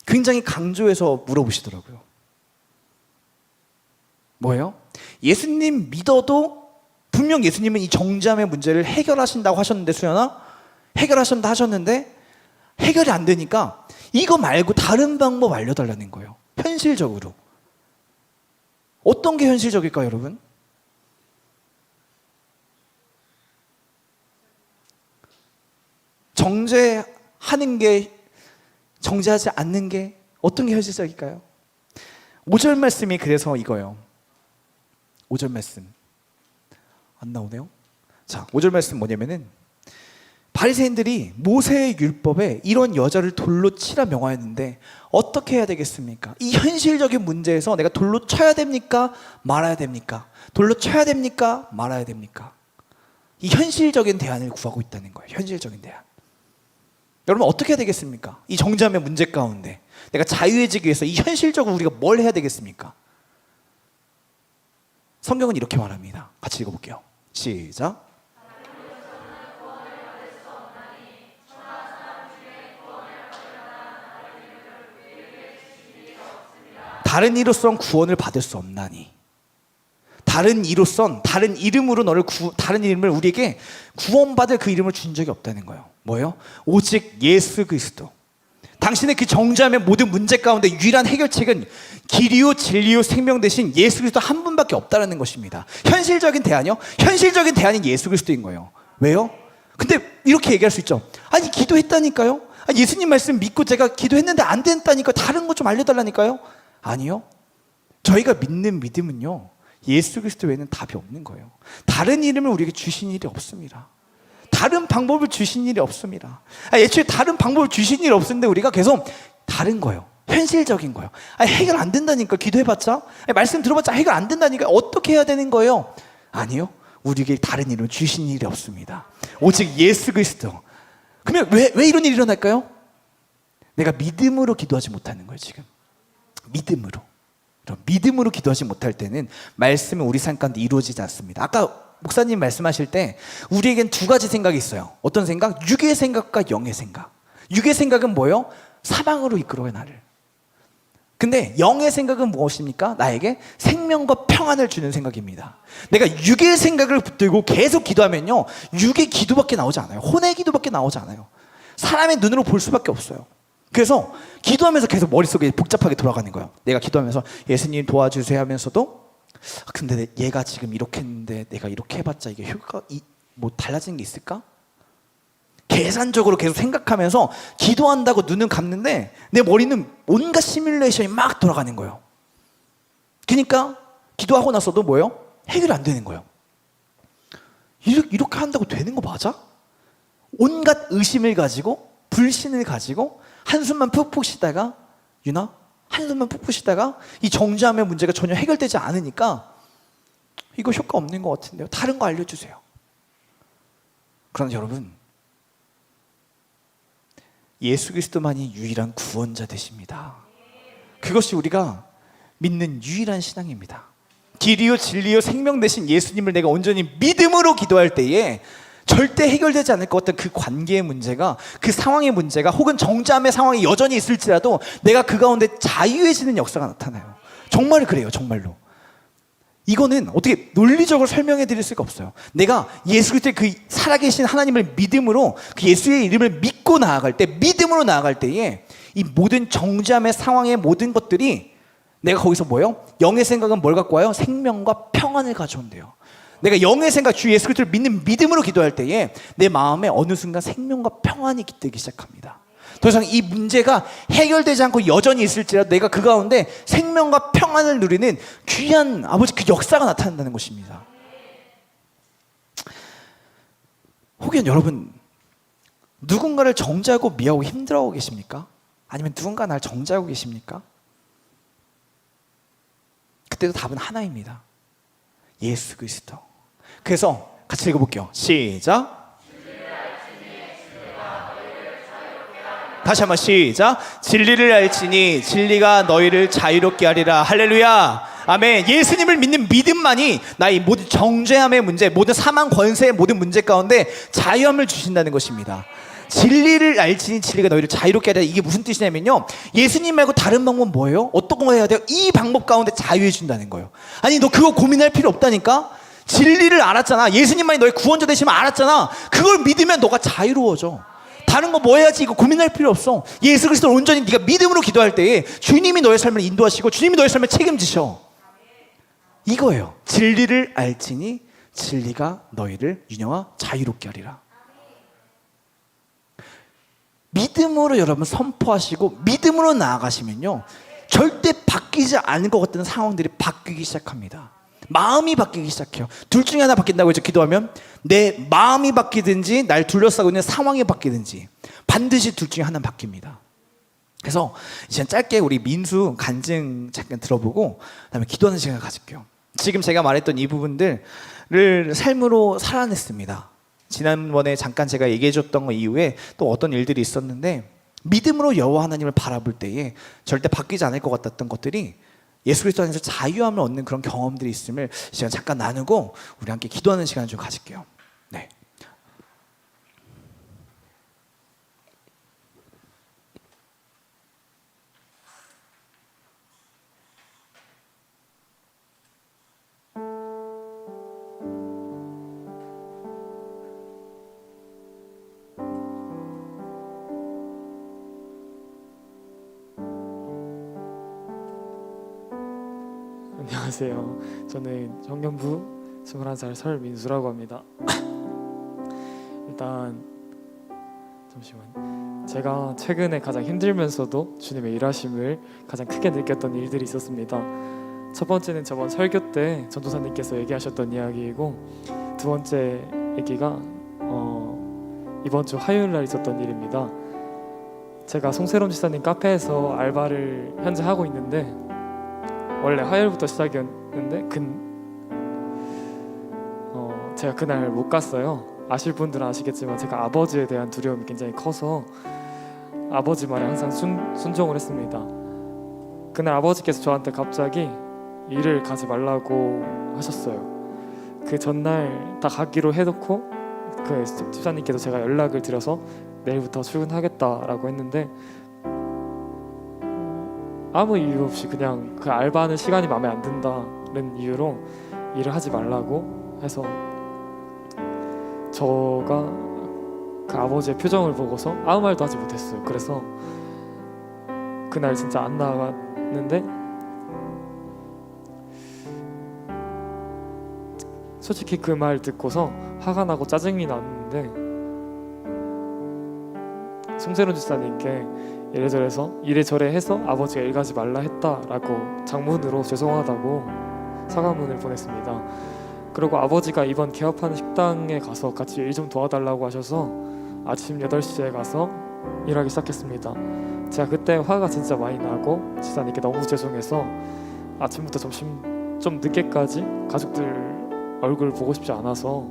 굉장히 강조해서 물어보시더라고요. 뭐예요? 예수님 믿어도 분명 예수님은 이 정죄함의 문제를 해결하신다고 하셨는데, 수연아 해결하신다 하셨는데 해결이 안 되니까 이거 말고 다른 방법 알려달라는 거예요. 현실적으로. 어떤 게 현실적일까요, 여러분? 정죄하는 게, 정죄하지 않는 게 어떤 게 현실적일까요? 5절 말씀이 그래서 이거예요. 5절 말씀 안 나오네요. 자, 5절 말씀 뭐냐면은, 바리새인들이 모세의 율법에 이런 여자를 돌로 치라 명하였는데 어떻게 해야 되겠습니까? 이 현실적인 문제에서 내가 돌로 쳐야 됩니까? 말아야 됩니까? 돌로 쳐야 됩니까? 말아야 됩니까? 이 현실적인 대안을 구하고 있다는 거예요. 현실적인 대안. 여러분 어떻게 해야 되겠습니까? 이 정죄함의 문제 가운데 내가 자유해지기 위해서 이 현실적으로 우리가 뭘 해야 되겠습니까? 성경은 이렇게 말합니다. 같이 읽어볼게요. 시작. 다른 이로선 구원을 받을 수 없나니. 다른 이로선, 다른 이름으로 다른 이름을 우리에게 구원받을 그 이름을 준 적이 없다는 거예요. 뭐예요? 오직 예수 그리스도. 당신의 그 정죄함의 모든 문제 가운데 유일한 해결책은 길이요 진리요 생명 대신 예수 그리스도 한 분밖에 없다는 것입니다. 현실적인 대안이요? 현실적인 대안이 예수 그리스도인 거예요. 왜요? 근데 이렇게 얘기할 수 있죠. 아니 기도했다니까요. 아니, 예수님 말씀 믿고 제가 기도했는데 안 됐다니까. 다른 거 좀 알려달라니까요. 아니요. 저희가 믿는 믿음은요, 예수 그리스도 외에는 답이 없는 거예요. 다른 이름을 우리에게 주신 일이 없습니다. 다른 방법을 주신 일이 없습니다. 애초에 다른 방법을 주신 일이 없는데 우리가 계속 다른 거예요. 현실적인 거예요. 해결 안 된다니까. 기도해봤자, 말씀 들어봤자 해결 안 된다니까. 어떻게 해야 되는 거예요? 아니요. 우리에게 다른 이름을 주신 일이 없습니다. 오직 예수 그리스도. 그러면 왜 이런 일이 일어날까요? 내가 믿음으로 기도하지 못하는 거예요. 지금 믿음으로 기도하지 못할 때는 말씀은 우리 삶 가운데 이루어지지 않습니다. 아까 목사님 말씀하실 때 우리에겐 두 가지 생각이 있어요. 어떤 생각? 육의 생각과 영의 생각. 육의 생각은 뭐예요? 사망으로 이끌어요, 나를. 근데 영의 생각은 무엇입니까? 나에게 생명과 평안을 주는 생각입니다. 내가 육의 생각을 붙들고 계속 기도하면요, 육의 기도밖에 나오지 않아요. 혼의 기도밖에 나오지 않아요. 사람의 눈으로 볼 수밖에 없어요. 그래서 기도하면서 계속 머릿속에 복잡하게 돌아가는 거예요. 내가 기도하면서 예수님 도와주세요 하면서도 근데 얘가 지금 이렇게 했는데 내가 이렇게 해봤자 이게 효과가 뭐 달라지는 게 있을까? 계산적으로 계속 생각하면서 기도한다고 눈은 감는데 내 머리는 온갖 시뮬레이션이 막 돌아가는 거예요. 그러니까 기도하고 나서도 뭐예요? 해결이 안 되는 거예요. 이렇게 한다고 되는 거 맞아? 온갖 의심을 가지고 불신을 가지고 한숨만 푹푹 쉬다가 한숨만 푹푹 쉬다가 이 정죄함의 문제가 전혀 해결되지 않으니까 이거 효과 없는 것 같은데요. 다른 거 알려주세요. 그런데 여러분, 예수 그리스도만이 유일한 구원자 되십니다. 그것이 우리가 믿는 유일한 신앙입니다. 길이요 진리요 생명 되신 예수님을 내가 온전히 믿음으로 기도할 때에 절대 해결되지 않을 것 같은 그 관계의 문제가, 그 상황의 문제가, 혹은 정죄함의 상황이 여전히 있을지라도 내가 그 가운데 자유해지는 역사가 나타나요. 정말 그래요. 정말로. 이거는 어떻게 논리적으로 설명해 드릴 수가 없어요. 내가 예수 그리스도의 그 살아계신 하나님을 믿음으로, 그 예수의 이름을 믿고 나아갈 때, 믿음으로 나아갈 때에 이 모든 정죄함의 상황의 모든 것들이 내가 거기서 뭐예요? 영의 생각은 뭘 갖고 와요? 생명과 평안을 가져온대요. 내가 영의 생각, 주 예수 그리스도를 믿는 믿음으로 기도할 때에 내 마음에 어느 순간 생명과 평안이 깃들기 시작합니다. 더 이상 이 문제가 해결되지 않고 여전히 있을지라도 내가 그 가운데 생명과 평안을 누리는 귀한 아버지 그 역사가 나타난다는 것입니다. 혹여 여러분, 누군가를 정죄하고 미워하고 힘들어하고 계십니까? 아니면 누군가 날 정죄하고 계십니까? 그때도 답은 하나입니다. 예수 그리스도. 그래서 같이 읽어볼게요. 시작. 다시 한번 시작. 진리를 알지니 진리가 너희를 자유롭게 하리라. 할렐루야. 아멘. 예수님을 믿는 믿음만이 나의 모든 정죄함의 문제, 모든 사망 권세의 모든 문제 가운데 자유함을 주신다는 것입니다. 진리를 알지니 진리가 너희를 자유롭게 하리라. 이게 무슨 뜻이냐면요, 예수님 말고 다른 방법은 뭐예요? 어떤 거 해야 돼요? 이 방법 가운데 자유해 준다는 거예요. 아니 너 그거 고민할 필요 없다니까? 진리를 알았잖아. 예수님만이 너의 구원자 되시면 알았잖아. 그걸 믿으면 너가 자유로워져. 다른 거 뭐 해야지 이거 고민할 필요 없어. 예수 그리스도를 온전히 네가 믿음으로 기도할 때에 주님이 너의 삶을 인도하시고 주님이 너의 삶을 책임지셔. 이거예요. 진리를 알지니 진리가 너희를 유녀와 자유롭게 하리라. 믿음으로 여러분 선포하시고 믿음으로 나아가시면요, 절대 바뀌지 않을 것 같은 상황들이 바뀌기 시작합니다. 마음이 바뀌기 시작해요. 둘 중에 하나 바뀐다고 해서 기도하면 내 마음이 바뀌든지 날 둘러싸고 있는 상황이 바뀌든지 반드시 둘 중에 하나는 바뀝니다. 그래서 이제 짧게 우리 민수 간증 잠깐 들어보고 그다음에 기도하는 시간을 가질게요. 지금 제가 말했던 이 부분들을 삶으로 살아냈습니다. 지난번에 잠깐 제가 얘기해 줬던 거 이후에 또 어떤 일들이 있었는데 믿음으로 여호와 하나님을 바라볼 때에 절대 바뀌지 않을 것 같았던 것들이 예수 그리스도 안에서 자유함을 얻는 그런 경험들이 있음을 이 시간 잠깐 나누고 우리 함께 기도하는 시간을 좀 가질게요. 네. 안녕하세요. 저는 청년부 21살 설민수라고 합니다. 일단 잠시만. 제가 최근에 가장 힘들면서도 주님의 일하심을 가장 크게 느꼈던 일들이 있었습니다. 첫 번째는 저번 설교 때 전도사님께서 얘기하셨던 이야기이고, 두 번째 얘기가 이번 주 화요일 날 있었던 일입니다. 제가 송세롬 지사님 카페에서 알바를 현재 하고 있는데, 원래 화요일부터 시작이었는데 제가 그날 못 갔어요. 아실 분들은 아시겠지만 제가 아버지에 대한 두려움이 굉장히 커서 아버지 말에 항상 순종을 했습니다. 그날 아버지께서 저한테 갑자기 일을 가지 말라고 하셨어요. 그 전날 다 가기로 해놓고 그 집사님께서 제가 연락을 드려서 내일부터 출근하겠다라고 했는데 아무 이유 없이 그냥 그 알바하는 시간이 마음에 안 든다는 이유로 일을 하지 말라고 해서 저가 그 아버지의 표정을 보고서 아무 말도 하지 못했어요. 그래서 그날 진짜 안 나갔는데 솔직히 그 말 듣고서 화가 나고 짜증이 났는데 송세론 집사님께 이래저래 해서 아버지가 일 가지 말라 했다라고 장문으로 죄송하다고 사과문을 보냈습니다. 그리고 아버지가 이번 개업하는 식당에 가서 같이 일 좀 도와달라고 하셔서 아침 8시에 가서 일하기 시작했습니다. 제가 그때 화가 진짜 많이 나고 집사님께 너무 죄송해서 아침부터 점심 좀 늦게까지 가족들 얼굴 보고 싶지 않아서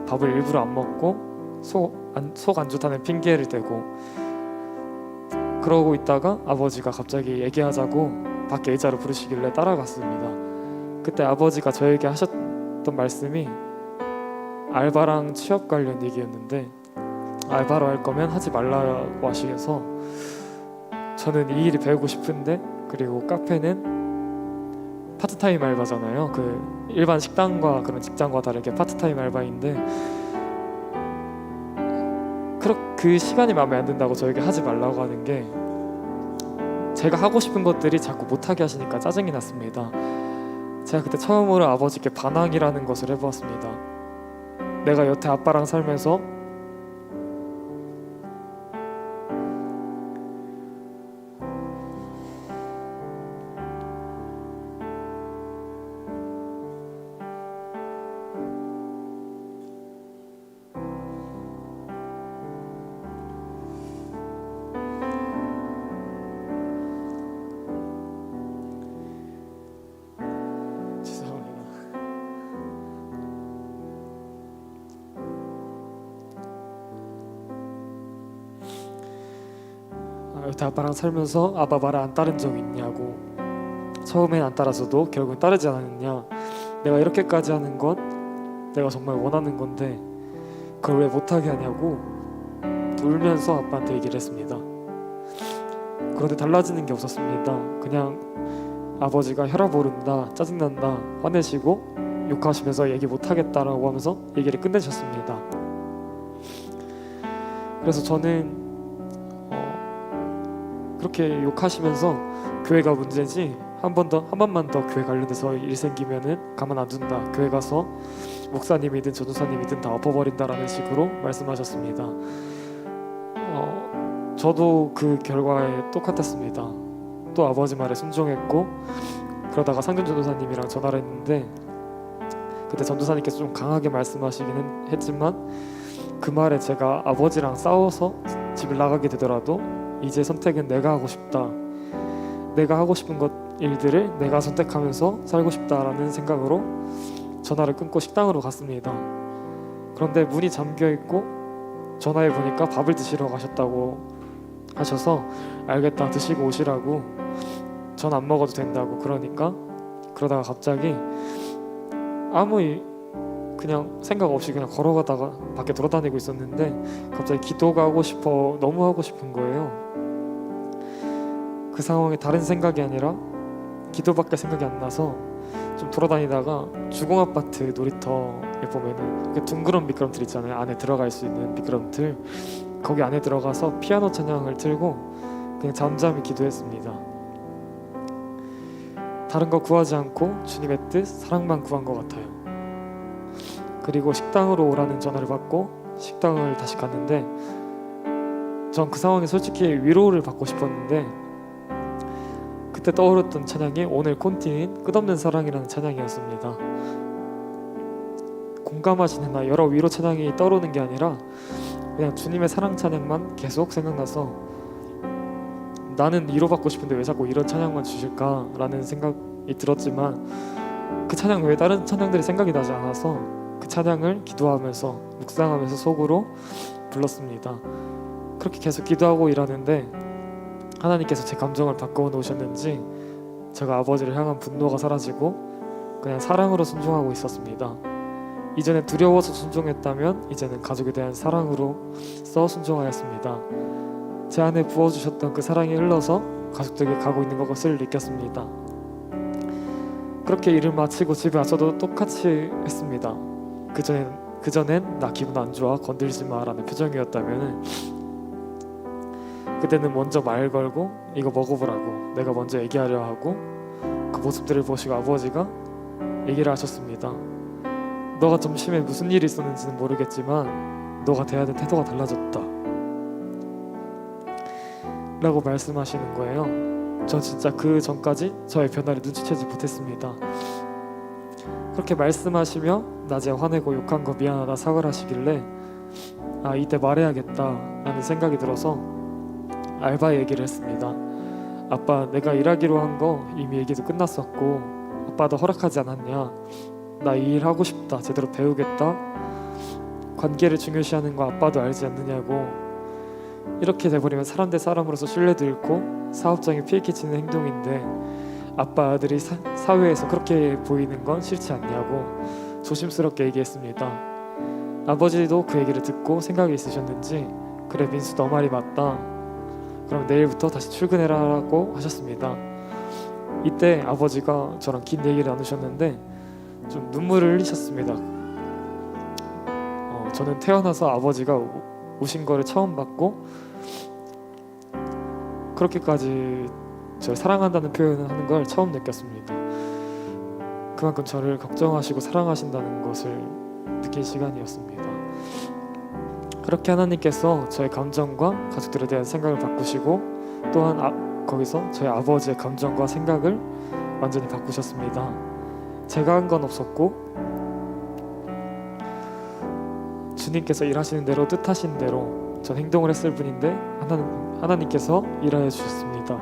밥을 일부러 안 먹고 속 안 좋다는 핑계를 대고 그러고 있다가 아버지가 갑자기 얘기하자고 밖에 의자로 부르시길래 따라갔습니다. 그때 아버지가 저에게 하셨던 말씀이 알바랑 취업 관련 얘기였는데 알바로 할 거면 하지 말라고 하시면서 저는 이 일이 배우고 싶은데 그리고 카페는 파트타임 알바잖아요. 그 일반 식당과 그런 직장과 다르게 파트타임 알바인데 그 시간이 마음에 안 든다고 저에게 하지 말라고 하는 게 제가 하고 싶은 것들이 자꾸 못하게 하시니까 짜증이 났습니다. 제가 그때 처음으로 아버지께 반항이라는 것을 해보았습니다. 내가 여태 아빠랑 살면서 여태 아빠랑 살면서 아빠 말을 안 따른 적이 있냐고 처음엔 안 따라서도 결국 따르지 않았느냐 내가 이렇게까지 하는 건 내가 정말 원하는 건데 그걸 왜 못하게 하냐고 울면서 아빠한테 얘기를 했습니다. 그런데 달라지는 게 없었습니다. 그냥 아버지가 혈압 오른다 짜증난다 화내시고 욕하시면서 얘기 못하겠다라고 하면서 얘기를 끝내셨습니다. 그래서 저는 그렇게 욕하시면서 교회가 문제지 한 번만 더 교회 관련돼서 일 생기면은 가만 안 둔다. 교회 가서 목사님이든 전도사님이든 다 엎어버린다라는 식으로 말씀하셨습니다. 저도 그 결과에 똑같았습니다. 또 아버지 말에 순종했고 그러다가 상준 전도사님이랑 전화를 했는데 그때 전도사님께서 좀 강하게 말씀하시기는 했지만 그 말에 제가 아버지랑 싸워서 집을 나가게 되더라도 이제 선택은 내가 하고 싶다. 내가 하고 싶은 일들을 내가 선택하면서 살고 싶다라는 생각으로 전화를 끊고 식당으로 갔습니다. 그런데 문이 잠겨 있고 전화해 보니까 밥을 드시러 가셨다고 하셔서 알겠다 드시고 오시라고 전 안 먹어도 된다고 그러다가 갑자기 그냥 생각 없이 그냥 걸어가다가 밖에 돌아다니고 있었는데 갑자기 기도가 너무 하고 싶은 거예요. 그 상황에 다른 생각이 아니라 기도밖에 생각이 안 나서 좀 돌아다니다가 주공아파트 놀이터에 보면은 그 둥그런 미끄럼틀 있잖아요. 안에 들어갈 수 있는 미끄럼틀 거기 안에 들어가서 피아노 찬양을 틀고 그냥 잠잠히 기도했습니다. 다른 거 구하지 않고 주님의 뜻 사랑만 구한 것 같아요. 그리고 식당으로 오라는 전화를 받고 식당을 다시 갔는데 전 그 상황에 솔직히 위로를 받고 싶었는데 그때 떠오르던 찬양이 오늘 콘티는 끝없는 사랑이라는 찬양이었습니다. 공감하시는 나 여러 위로 찬양이 떠오르는 게 아니라 그냥 주님의 사랑 찬양만 계속 생각나서 나는 위로받고 싶은데 왜 자꾸 이런 찬양만 주실까라는 생각이 들었지만 그 찬양 외에 다른 찬양들이 생각이 나지 않아서 그 찬양을 기도하면서 묵상하면서 속으로 불렀습니다. 그렇게 계속 기도하고 일하는데 하나님께서 제 감정을 바꿔 놓으셨는지 제가 아버지를 향한 분노가 사라지고 그냥 사랑으로 순종하고 있었습니다. 이전에 두려워서 순종했다면 이제는 가족에 대한 사랑으로써 순종하였습니다. 제 안에 부어주셨던 그 사랑이 흘러서 가족들에게 가고 있는 것을 느꼈습니다. 그렇게 일을 마치고 집에 와서도 똑같이 했습니다. 그전엔 나 기분 안 좋아 건들지 마라는 표정이었다면 그때는 먼저 말 걸고 이거 먹어보라고 내가 먼저 얘기하려 하고 그 모습들을 보시고 아버지가 얘기를 하셨습니다. 너가 점심에 무슨 일이 있었는지는 모르겠지만 너가 대하는 태도가 달라졌다 라고 말씀하시는 거예요. 저 진짜 그 전까지 저의 변화를 눈치채지 못했습니다. 그렇게 말씀하시며 낮에 화내고 욕한 거 미안하다 사과를 하시길래 아 이때 말해야겠다 라는 생각이 들어서 알바 얘기를 했습니다. 아빠 내가 일하기로 한 거 이미 얘기도 끝났었고 아빠도 허락하지 않았냐, 나 이 일 하고 싶다, 제대로 배우겠다, 관계를 중요시하는 거 아빠도 알지 않느냐고. 이렇게 돼버리면 사람 대 사람으로서 신뢰도 잃고 사업장에 피해 끼치는 행동인데 아빠 아들이 사회에서 그렇게 보이는 건 싫지 않냐고 조심스럽게 얘기했습니다. 아버지도 그 얘기를 듣고 생각이 있으셨는지 그래 민수 너 말이 맞다, 그럼 내일부터 다시 출근해라라고 하셨습니다. 이때 아버지가 저랑 긴 얘기를 나누셨는데 좀 눈물을 흘리셨습니다. 저는 태어나서 아버지가 우신 거를 처음 봤고 그렇게까지 저를 사랑한다는 표현을 하는 걸 처음 느꼈습니다. 그만큼 저를 걱정하시고 사랑하신다는 것을 느낀 시간이었습니다. 그렇게 하나님께서 저의 감정과 가족들에 대한 생각을 바꾸시고 또한 거기서 저희 아버지의 감정과 생각을 완전히 바꾸셨습니다. 제가 한 건 없었고 주님께서 일하시는 대로 뜻하신 대로 전 행동을 했을 뿐인데 하나님께서 일하여 주셨습니다.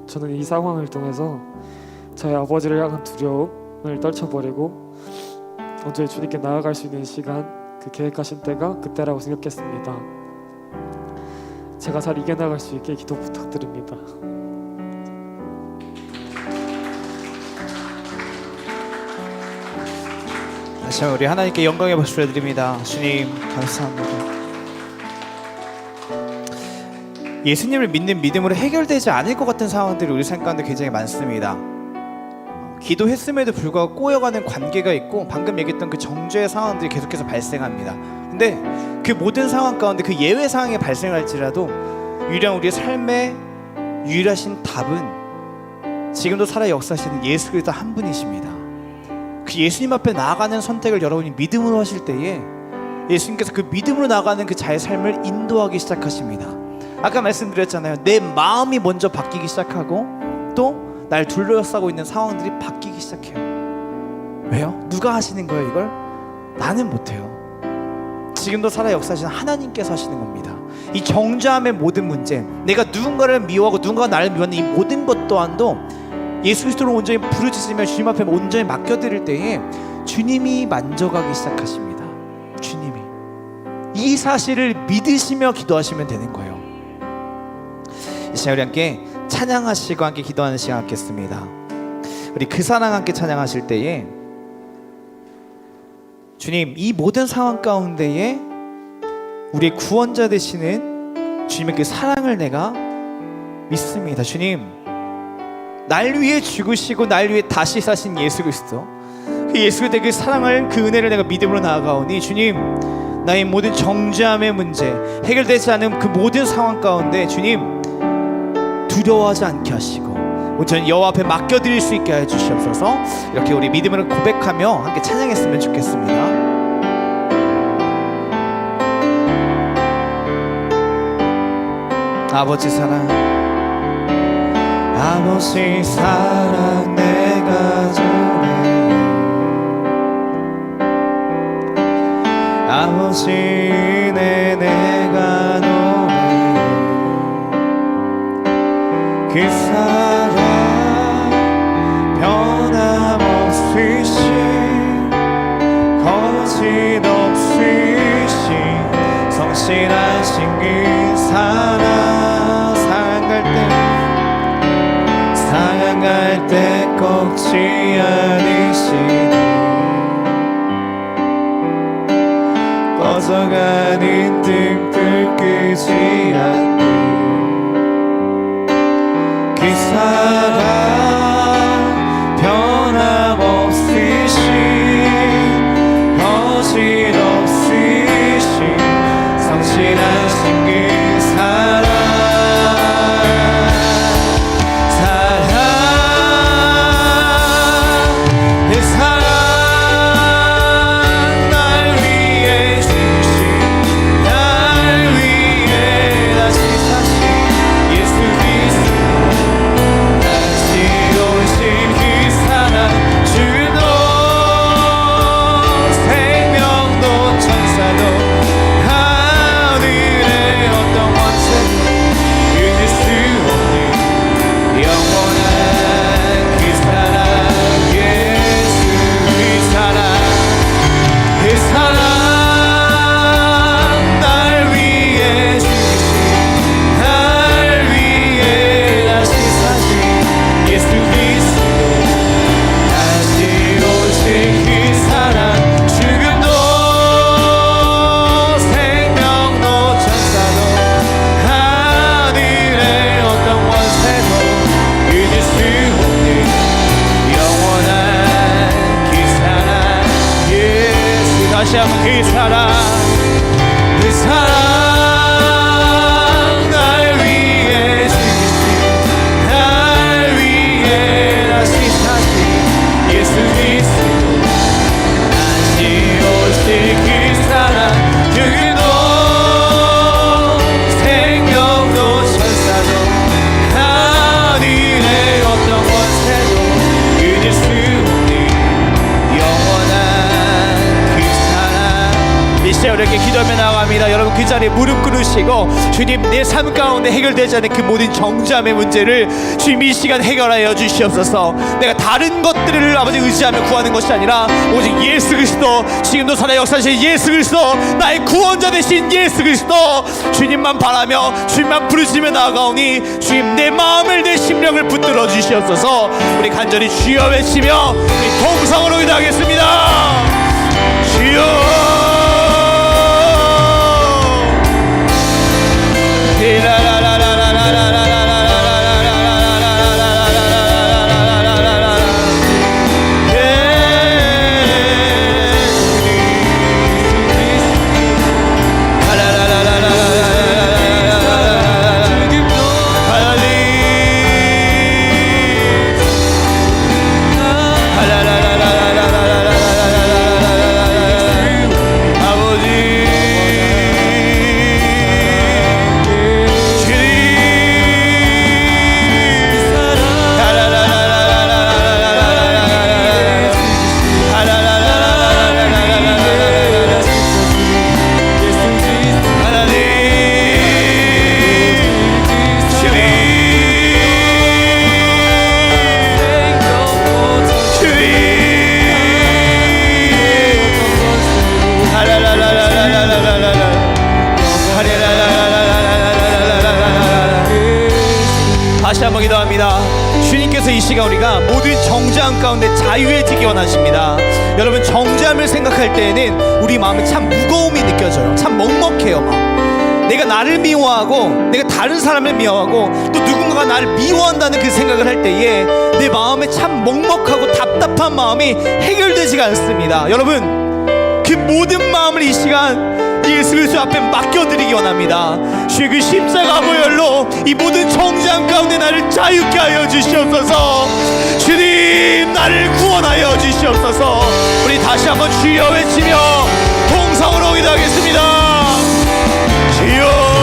저는 이 상황을 통해서 저희 아버지를 향한 두려움을 떨쳐버리고 언제 주님께 나아갈 수 있는 시간, 그 계획하신 때가 그때라고 생각했습니다. 제가 잘 이겨나갈 수 있게 기도 부탁드립니다. 다시 한번 우리 하나님께 영광의 박수를 드립니다. 주님 감사합니다. 예수님을 믿는 믿음으로 해결되지 않을 것 같은 상황들이 우리 삶 가운데 굉장히 많습니다. 기도했음에도 불구하고 꼬여가는 관계가 있고 방금 얘기했던 그 정죄의 상황들이 계속해서 발생합니다. 근데 그 모든 상황 가운데 그 예외 상황이 발생할지라도 유일한 우리의 삶의 유일하신 답은 지금도 살아 역사하시는 예수 그리스도 한 분이십니다. 그 예수님 앞에 나아가는 선택을 여러분이 믿음으로 하실 때에 예수님께서 그 믿음으로 나아가는 그 자의 삶을 인도하기 시작하십니다. 아까 말씀드렸잖아요. 내 마음이 먼저 바뀌기 시작하고 또 날 둘러싸고 있는 상황들이 바뀌기 시작해요. 왜요? 누가 하시는 거예요 이걸? 나는 못해요. 지금도 살아 역사하시는 하나님께서 하시는 겁니다. 이 정죄함의 모든 문제, 내가 누군가를 미워하고 누군가가 나를 미워하는 이 모든 것 또한도 예수 그리스도로 온전히 부르짖으며 주님 앞에 온전히 맡겨드릴 때에 주님이 만져가기 시작하십니다. 주님이 이 사실을 믿으시며 기도하시면 되는 거예요. 이 시간 우리 함께 찬양하시고 함께 기도하는 시간 갖겠습니다. 우리 그 사랑 함께 찬양하실 때에 주님 이 모든 상황 가운데에 우리의 구원자 되시는 주님의 그 사랑을 내가 믿습니다. 주님 날 위해 죽으시고 날 위해 다시 사신 예수 그리스도, 그 예수 그리스도의 그 사랑을 그 은혜를 내가 믿음으로 나아가오니 주님 나의 모든 정죄함의 문제, 해결되지 않은 그 모든 상황 가운데 주님 두려워하지 않게 하시고 온전히 여호와 앞에 맡겨드릴 수 있게 해 주시옵소서. 이렇게 우리 믿음으로 고백하며 함께 찬양했으면 좋겠습니다. 아버지 사랑, 아버지 사랑 내가 전해, 아버지 은혜 내가 노래, 사랑 변함없으신 거짓없으신 성실하신 그 사랑 상한 갈 때 꺾지 않으시니 꺼져가는 등불 끄지 않는 그 사랑 변함없으신 거짓없으신 성실하신 그 사랑 다시 한번 그 사랑 날 위해 죽으신 날 위해 다시 사신 예수 그리스도 다시 오실 그 사랑 누구도 생명도 천사도 하늘의 어떤 권세도 이길 수 없는 영원한 이렇게 기도하며 나아갑니다. 여러분 그 자리에 무릎 꿇으시고 주님 내 삶 가운데 해결되지 않는 그 모든 정죄함의 문제를 주님 이 시간 해결하여 주시옵소서. 내가 다른 것들을 아버지 의지하며 구하는 것이 아니라 오직 예수 그리스도 지금도 살아 역사하신 예수 그리스도 나의 구원자 되신 예수 그리스도 주님만 바라며 주님만 부르시며 나아가오니 주님 내 마음을 내 심령을 붙들어 주시옵소서. 우리 간절히 주여 외치며 우리 동성으로 기도하겠습니다. 주여 다시 한번 기도합니다. 주님께서 이 시간 우리가 모든 정죄함 가운데 자유해지기 원하십니다. 여러분 정죄함을 생각할 때에는 우리 마음에 참 무거움이 느껴져요. 참 먹먹해요. 막 내가 나를 미워하고 내가 다른 사람을 미워하고 또 누군가가 나를 미워한다는 그 생각을 할 때에 내 마음에 참 먹먹하고 답답한 마음이 해결되지가 않습니다. 여러분 그 모든 마음을 이 시간 예수 그리스도 앞에 맡겨드리기 원합니다. 주의 그 십자가 보혈로 이 모든 정죄함 가운데 나를 자유케 하여 주시옵소서. 주님 나를 구원하여 주시옵소서. 우리 다시 한번 주여 외치며 동성으로 기도하겠습니다. 주여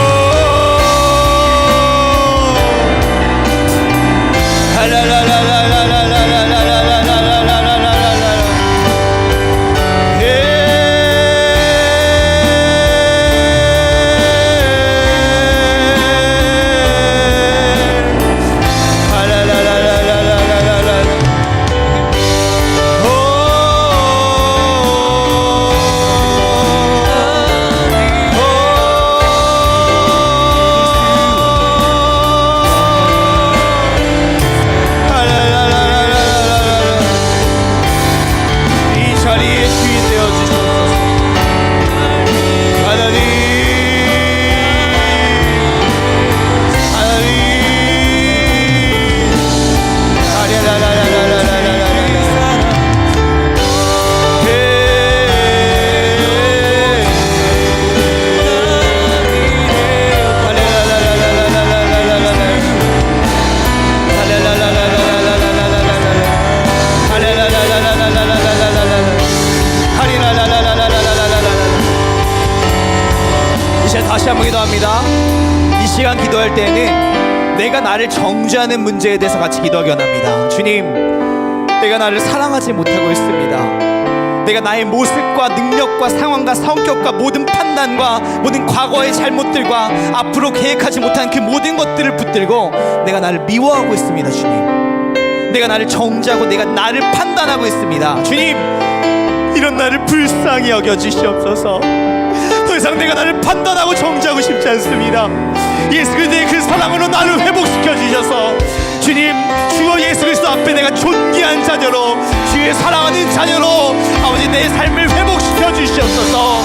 다시 한번 기도합니다. 이 시간 기도할 때에는 내가 나를 정죄하는 문제에 대해서 같이 기도하기 원합니다. 주님, 내가 나를 사랑하지 못하고 있습니다. 내가 나의 모습과 능력과 상황과 성격과 모든 판단과 모든 과거의 잘못들과 앞으로 계획하지 못한 그 모든 것들을 붙들고 내가 나를 미워하고 있습니다. 주님, 내가 나를 정죄하고 내가 나를 판단하고 있습니다. 주님, 이런 나를 불쌍히 여겨주시옵소서. 더 이상 내가 나를 판단하고 정죄하고 싶지 않습니다. 예수 그리스도의 그 사랑으로 나를 회복시켜 주셔서 주님, 주 예수 그리스도 앞에 내가 존귀한 자녀로, 주의 사랑하는 자녀로 아버지 내 삶을 회복시켜 주시옵소서.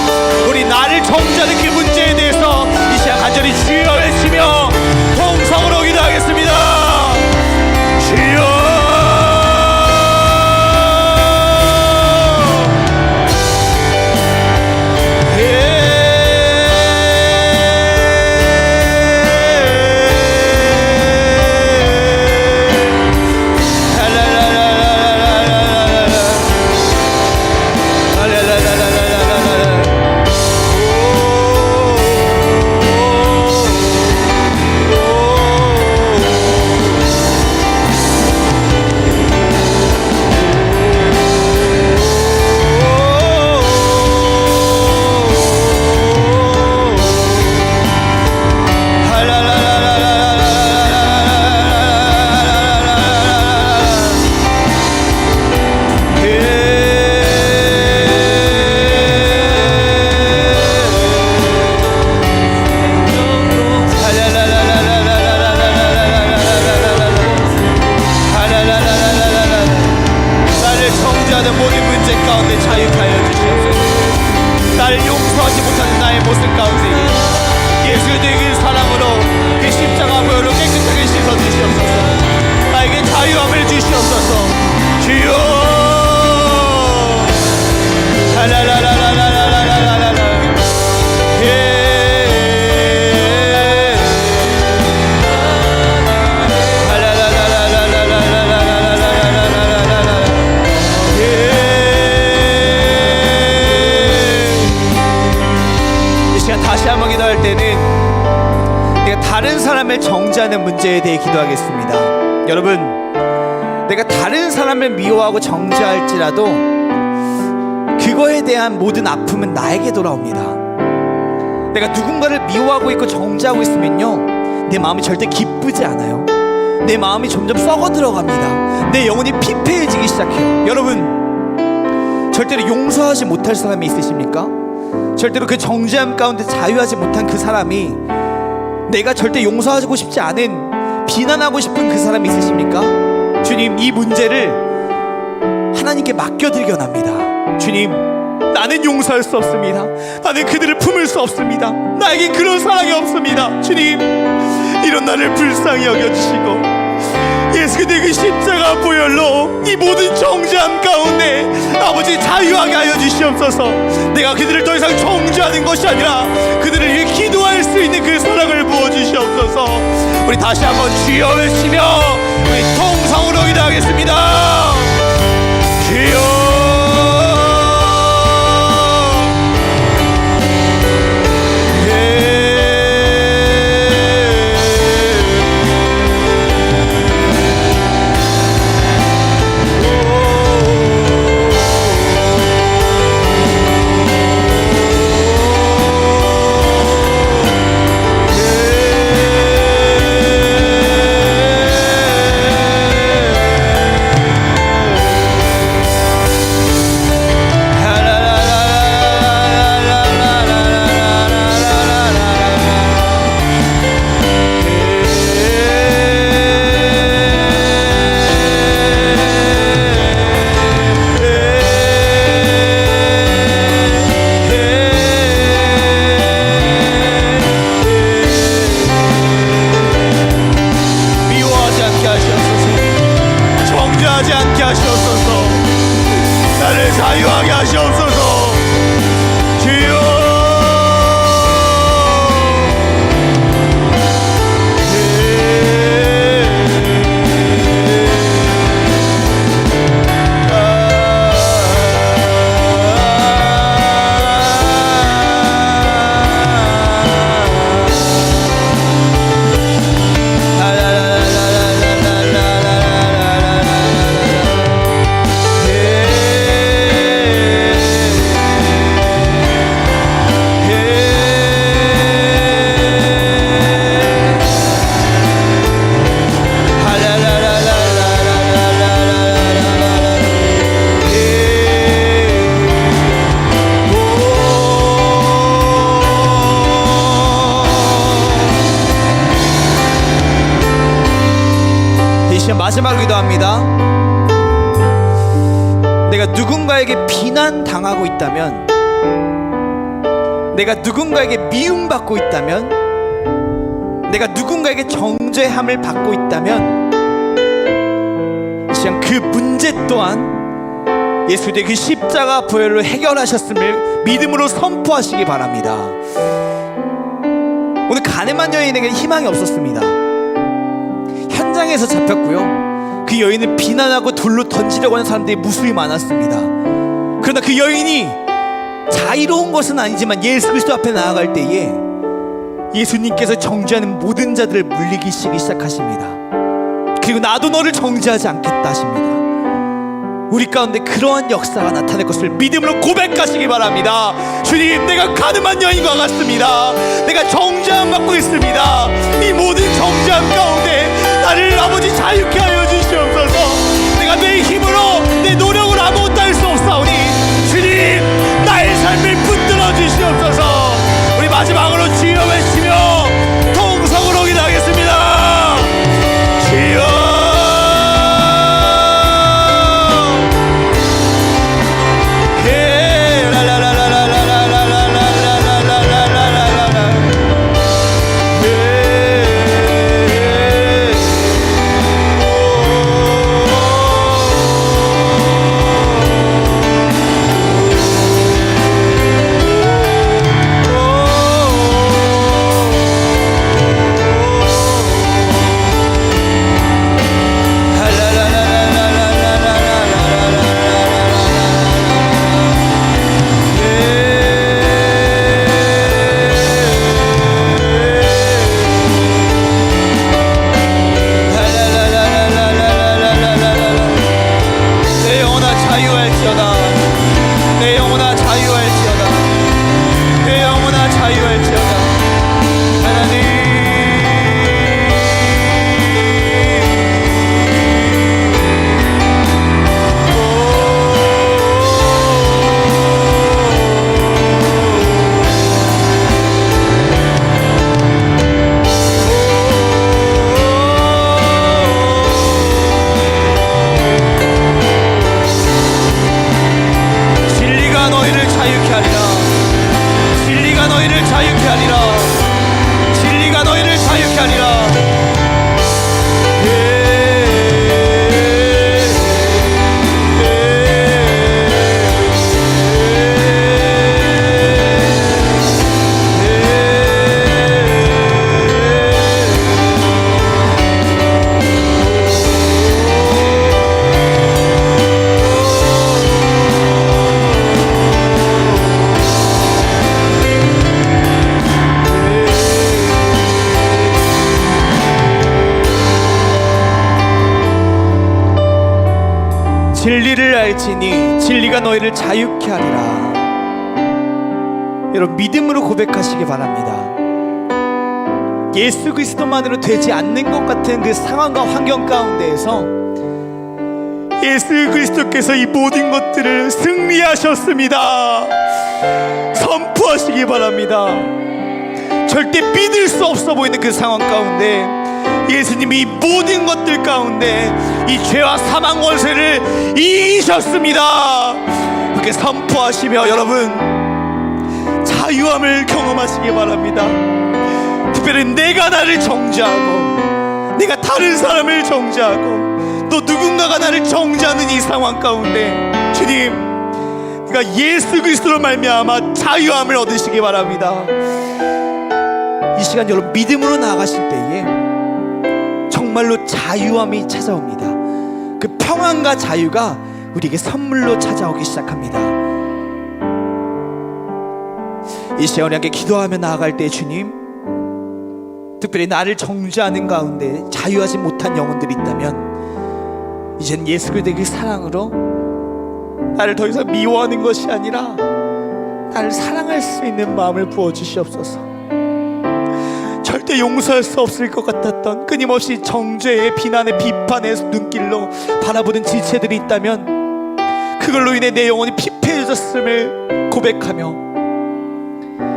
우리 나를 정죄하는 그 문제에 대해서 이 시간 간절히 주여 외치며 통성으로 기도하겠습니다. 주여, 다른 사람을 정죄하는 문제에 대해 기도하겠습니다. 여러분, 내가 다른 사람을 미워하고 정죄할지라도 그거에 대한 모든 아픔은 나에게 돌아옵니다. 내가 누군가를 미워하고 있고 정죄하고 있으면요, 내 마음이 절대 기쁘지 않아요. 내 마음이 점점 썩어 들어갑니다. 내 영혼이 피폐해지기 시작해요. 여러분, 절대로 용서하지 못할 사람이 있으십니까? 절대로 그 정죄함 가운데 자유하지 못한 그 사람이, 내가 절대 용서하고 싶지 않은, 비난하고 싶은 그 사람이 있으십니까? 주님, 이 문제를 하나님께 맡겨드리기 원합니다. 주님, 나는 용서할 수 없습니다. 나는 그들을 품을 수 없습니다. 나에겐 그런 사랑이 없습니다. 주님, 이런 나를 불쌍히 여겨주시고 예수 그리스도의 그 십자가 보혈로 이 모든 정죄함 가운데 아버지 자유하게 하여 주시옵소서. 내가 그들을 더 이상 정죄하는 것이 아니라 그들을 위해 기도할 수 있는 그 사랑을 부어주시옵소서. 우리 다시 한번 주여 외치며 우리 통성으로 기도하겠습니다. 주여, 시간 마지막으로 기도합니다. 내가 누군가에게 비난당하고 있다면, 내가 누군가에게 미움받고 있다면, 내가 누군가에게 정죄함을 받고 있다면, 이 시간 그 문제 또한 예수의 그 십자가 보혈로 해결하셨음을 믿음으로 선포하시기 바랍니다. 오늘 가늠한 여인에게 희망이 없었습니다. 현장에서 잡혔고요, 그 여인을 비난하고 돌로 던지려고 하는 사람들이 무수히 많았습니다. 그러나 그 여인이 자유로운 것은 아니지만 예수 그리스도 앞에 나아갈 때에 예수님께서 정죄하는 모든 자들을 물리시기 시작하십니다. 그리고 나도 너를 정죄하지 않겠다 하십니다. 우리 가운데 그러한 역사가 나타날 것을 믿음으로 고백하시기 바랍니다. 주님, 내가 가늠한 여인과 같습니다. 내가 정죄함 받고 있습니다. 이 모든 정죄함 가운데 나를 아버지 자유케 하여 주시옵소서. 내가 내 힘으로 내 노력으로 아무것도 할 수 없사오니 주님, 나의 삶을 붙들어 주시옵소서. 우리 마지막으로 주여 외치며 통성으로 기도하겠습니다. 주여, 진리를 알지니 진리가 너희를 자유케 하리라. 여러분, 믿음으로 고백하시기 바랍니다. 예수 그리스도만으로 되지 않는 것 같은 그 상황과 환경 가운데에서 예수 그리스도께서 이 모든 것들을 승리하셨습니다. 선포하시기 바랍니다. 절대 믿을 수 없어 보이는 그 상황 가운데 예수님이 이 모든 것들 가운데 이 죄와 사망 원세를 이기셨습니다. 그렇게 선포하시며 여러분, 자유함을 경험하시기 바랍니다. 특별히 내가 나를 정죄하고 내가 다른 사람을 정죄하고 또 누군가가 나를 정죄하는 이 상황 가운데 주님, 그러니까 예수 그리스도로 말미암아 자유함을 얻으시기 바랍니다. 이 시간 여러분, 믿음으로 나아가실 때에 정말로 자유함이 찾아옵니다. 그 평안과 자유가 우리에게 선물로 찾아오기 시작합니다. 이 시간 우리 함께 기도하며 나아갈 때 주님, 특별히 나를 정죄하는 가운데 자유하지 못한 영혼들이 있다면 이제는 예수 그리스도의 그 사랑으로 나를 더 이상 미워하는 것이 아니라 나를 사랑할 수 있는 마음을 부어주시옵소서. 절대 용서할 수 없을 것 같았던 끊임없이 정죄의 비난의 비판의 눈길로 바라보는 지체들이 있다면 그걸로 인해 내 영혼이 피폐해졌음을 고백하며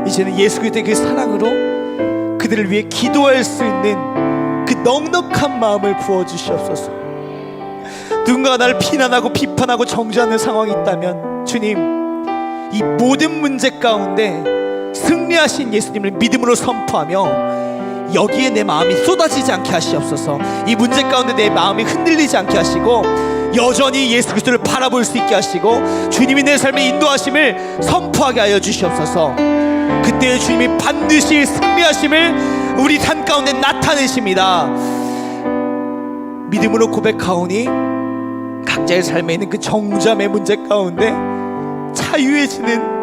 이제는 예수 그리스도의 그 사랑으로 그들을 위해 기도할 수 있는 그 넉넉한 마음을 부어주시옵소서. 누군가가 나를 비난하고 비판하고 정죄하는 상황이 있다면 주님, 이 모든 문제 가운데 승리하신 예수님을 믿음으로 선포하며 여기에 내 마음이 쏟아지지 않게 하시옵소서. 이 문제 가운데 내 마음이 흔들리지 않게 하시고 여전히 예수 그리스도를 바라볼 수 있게 하시고 주님이 내 삶의 인도하심을 선포하게 하여 주시옵소서. 그때 주님이 반드시 승리하심을 우리 삶 가운데 나타내십니다. 믿음으로 고백하오니 각자의 삶에 있는 그 정잠의 문제 가운데 자유해지는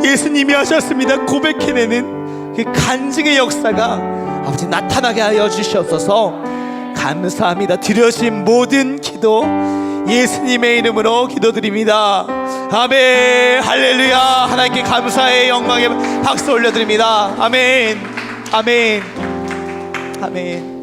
예수님이 하셨습니다. 고백해내는 그 간증의 역사가 아버지 나타나게 하여 주시옵소서. 감사합니다. 드려진 모든 기도 예수님의 이름으로 기도드립니다. 아멘. 할렐루야. 하나님께 감사의 영광의 박수 올려드립니다. 아멘. 아멘. 아멘.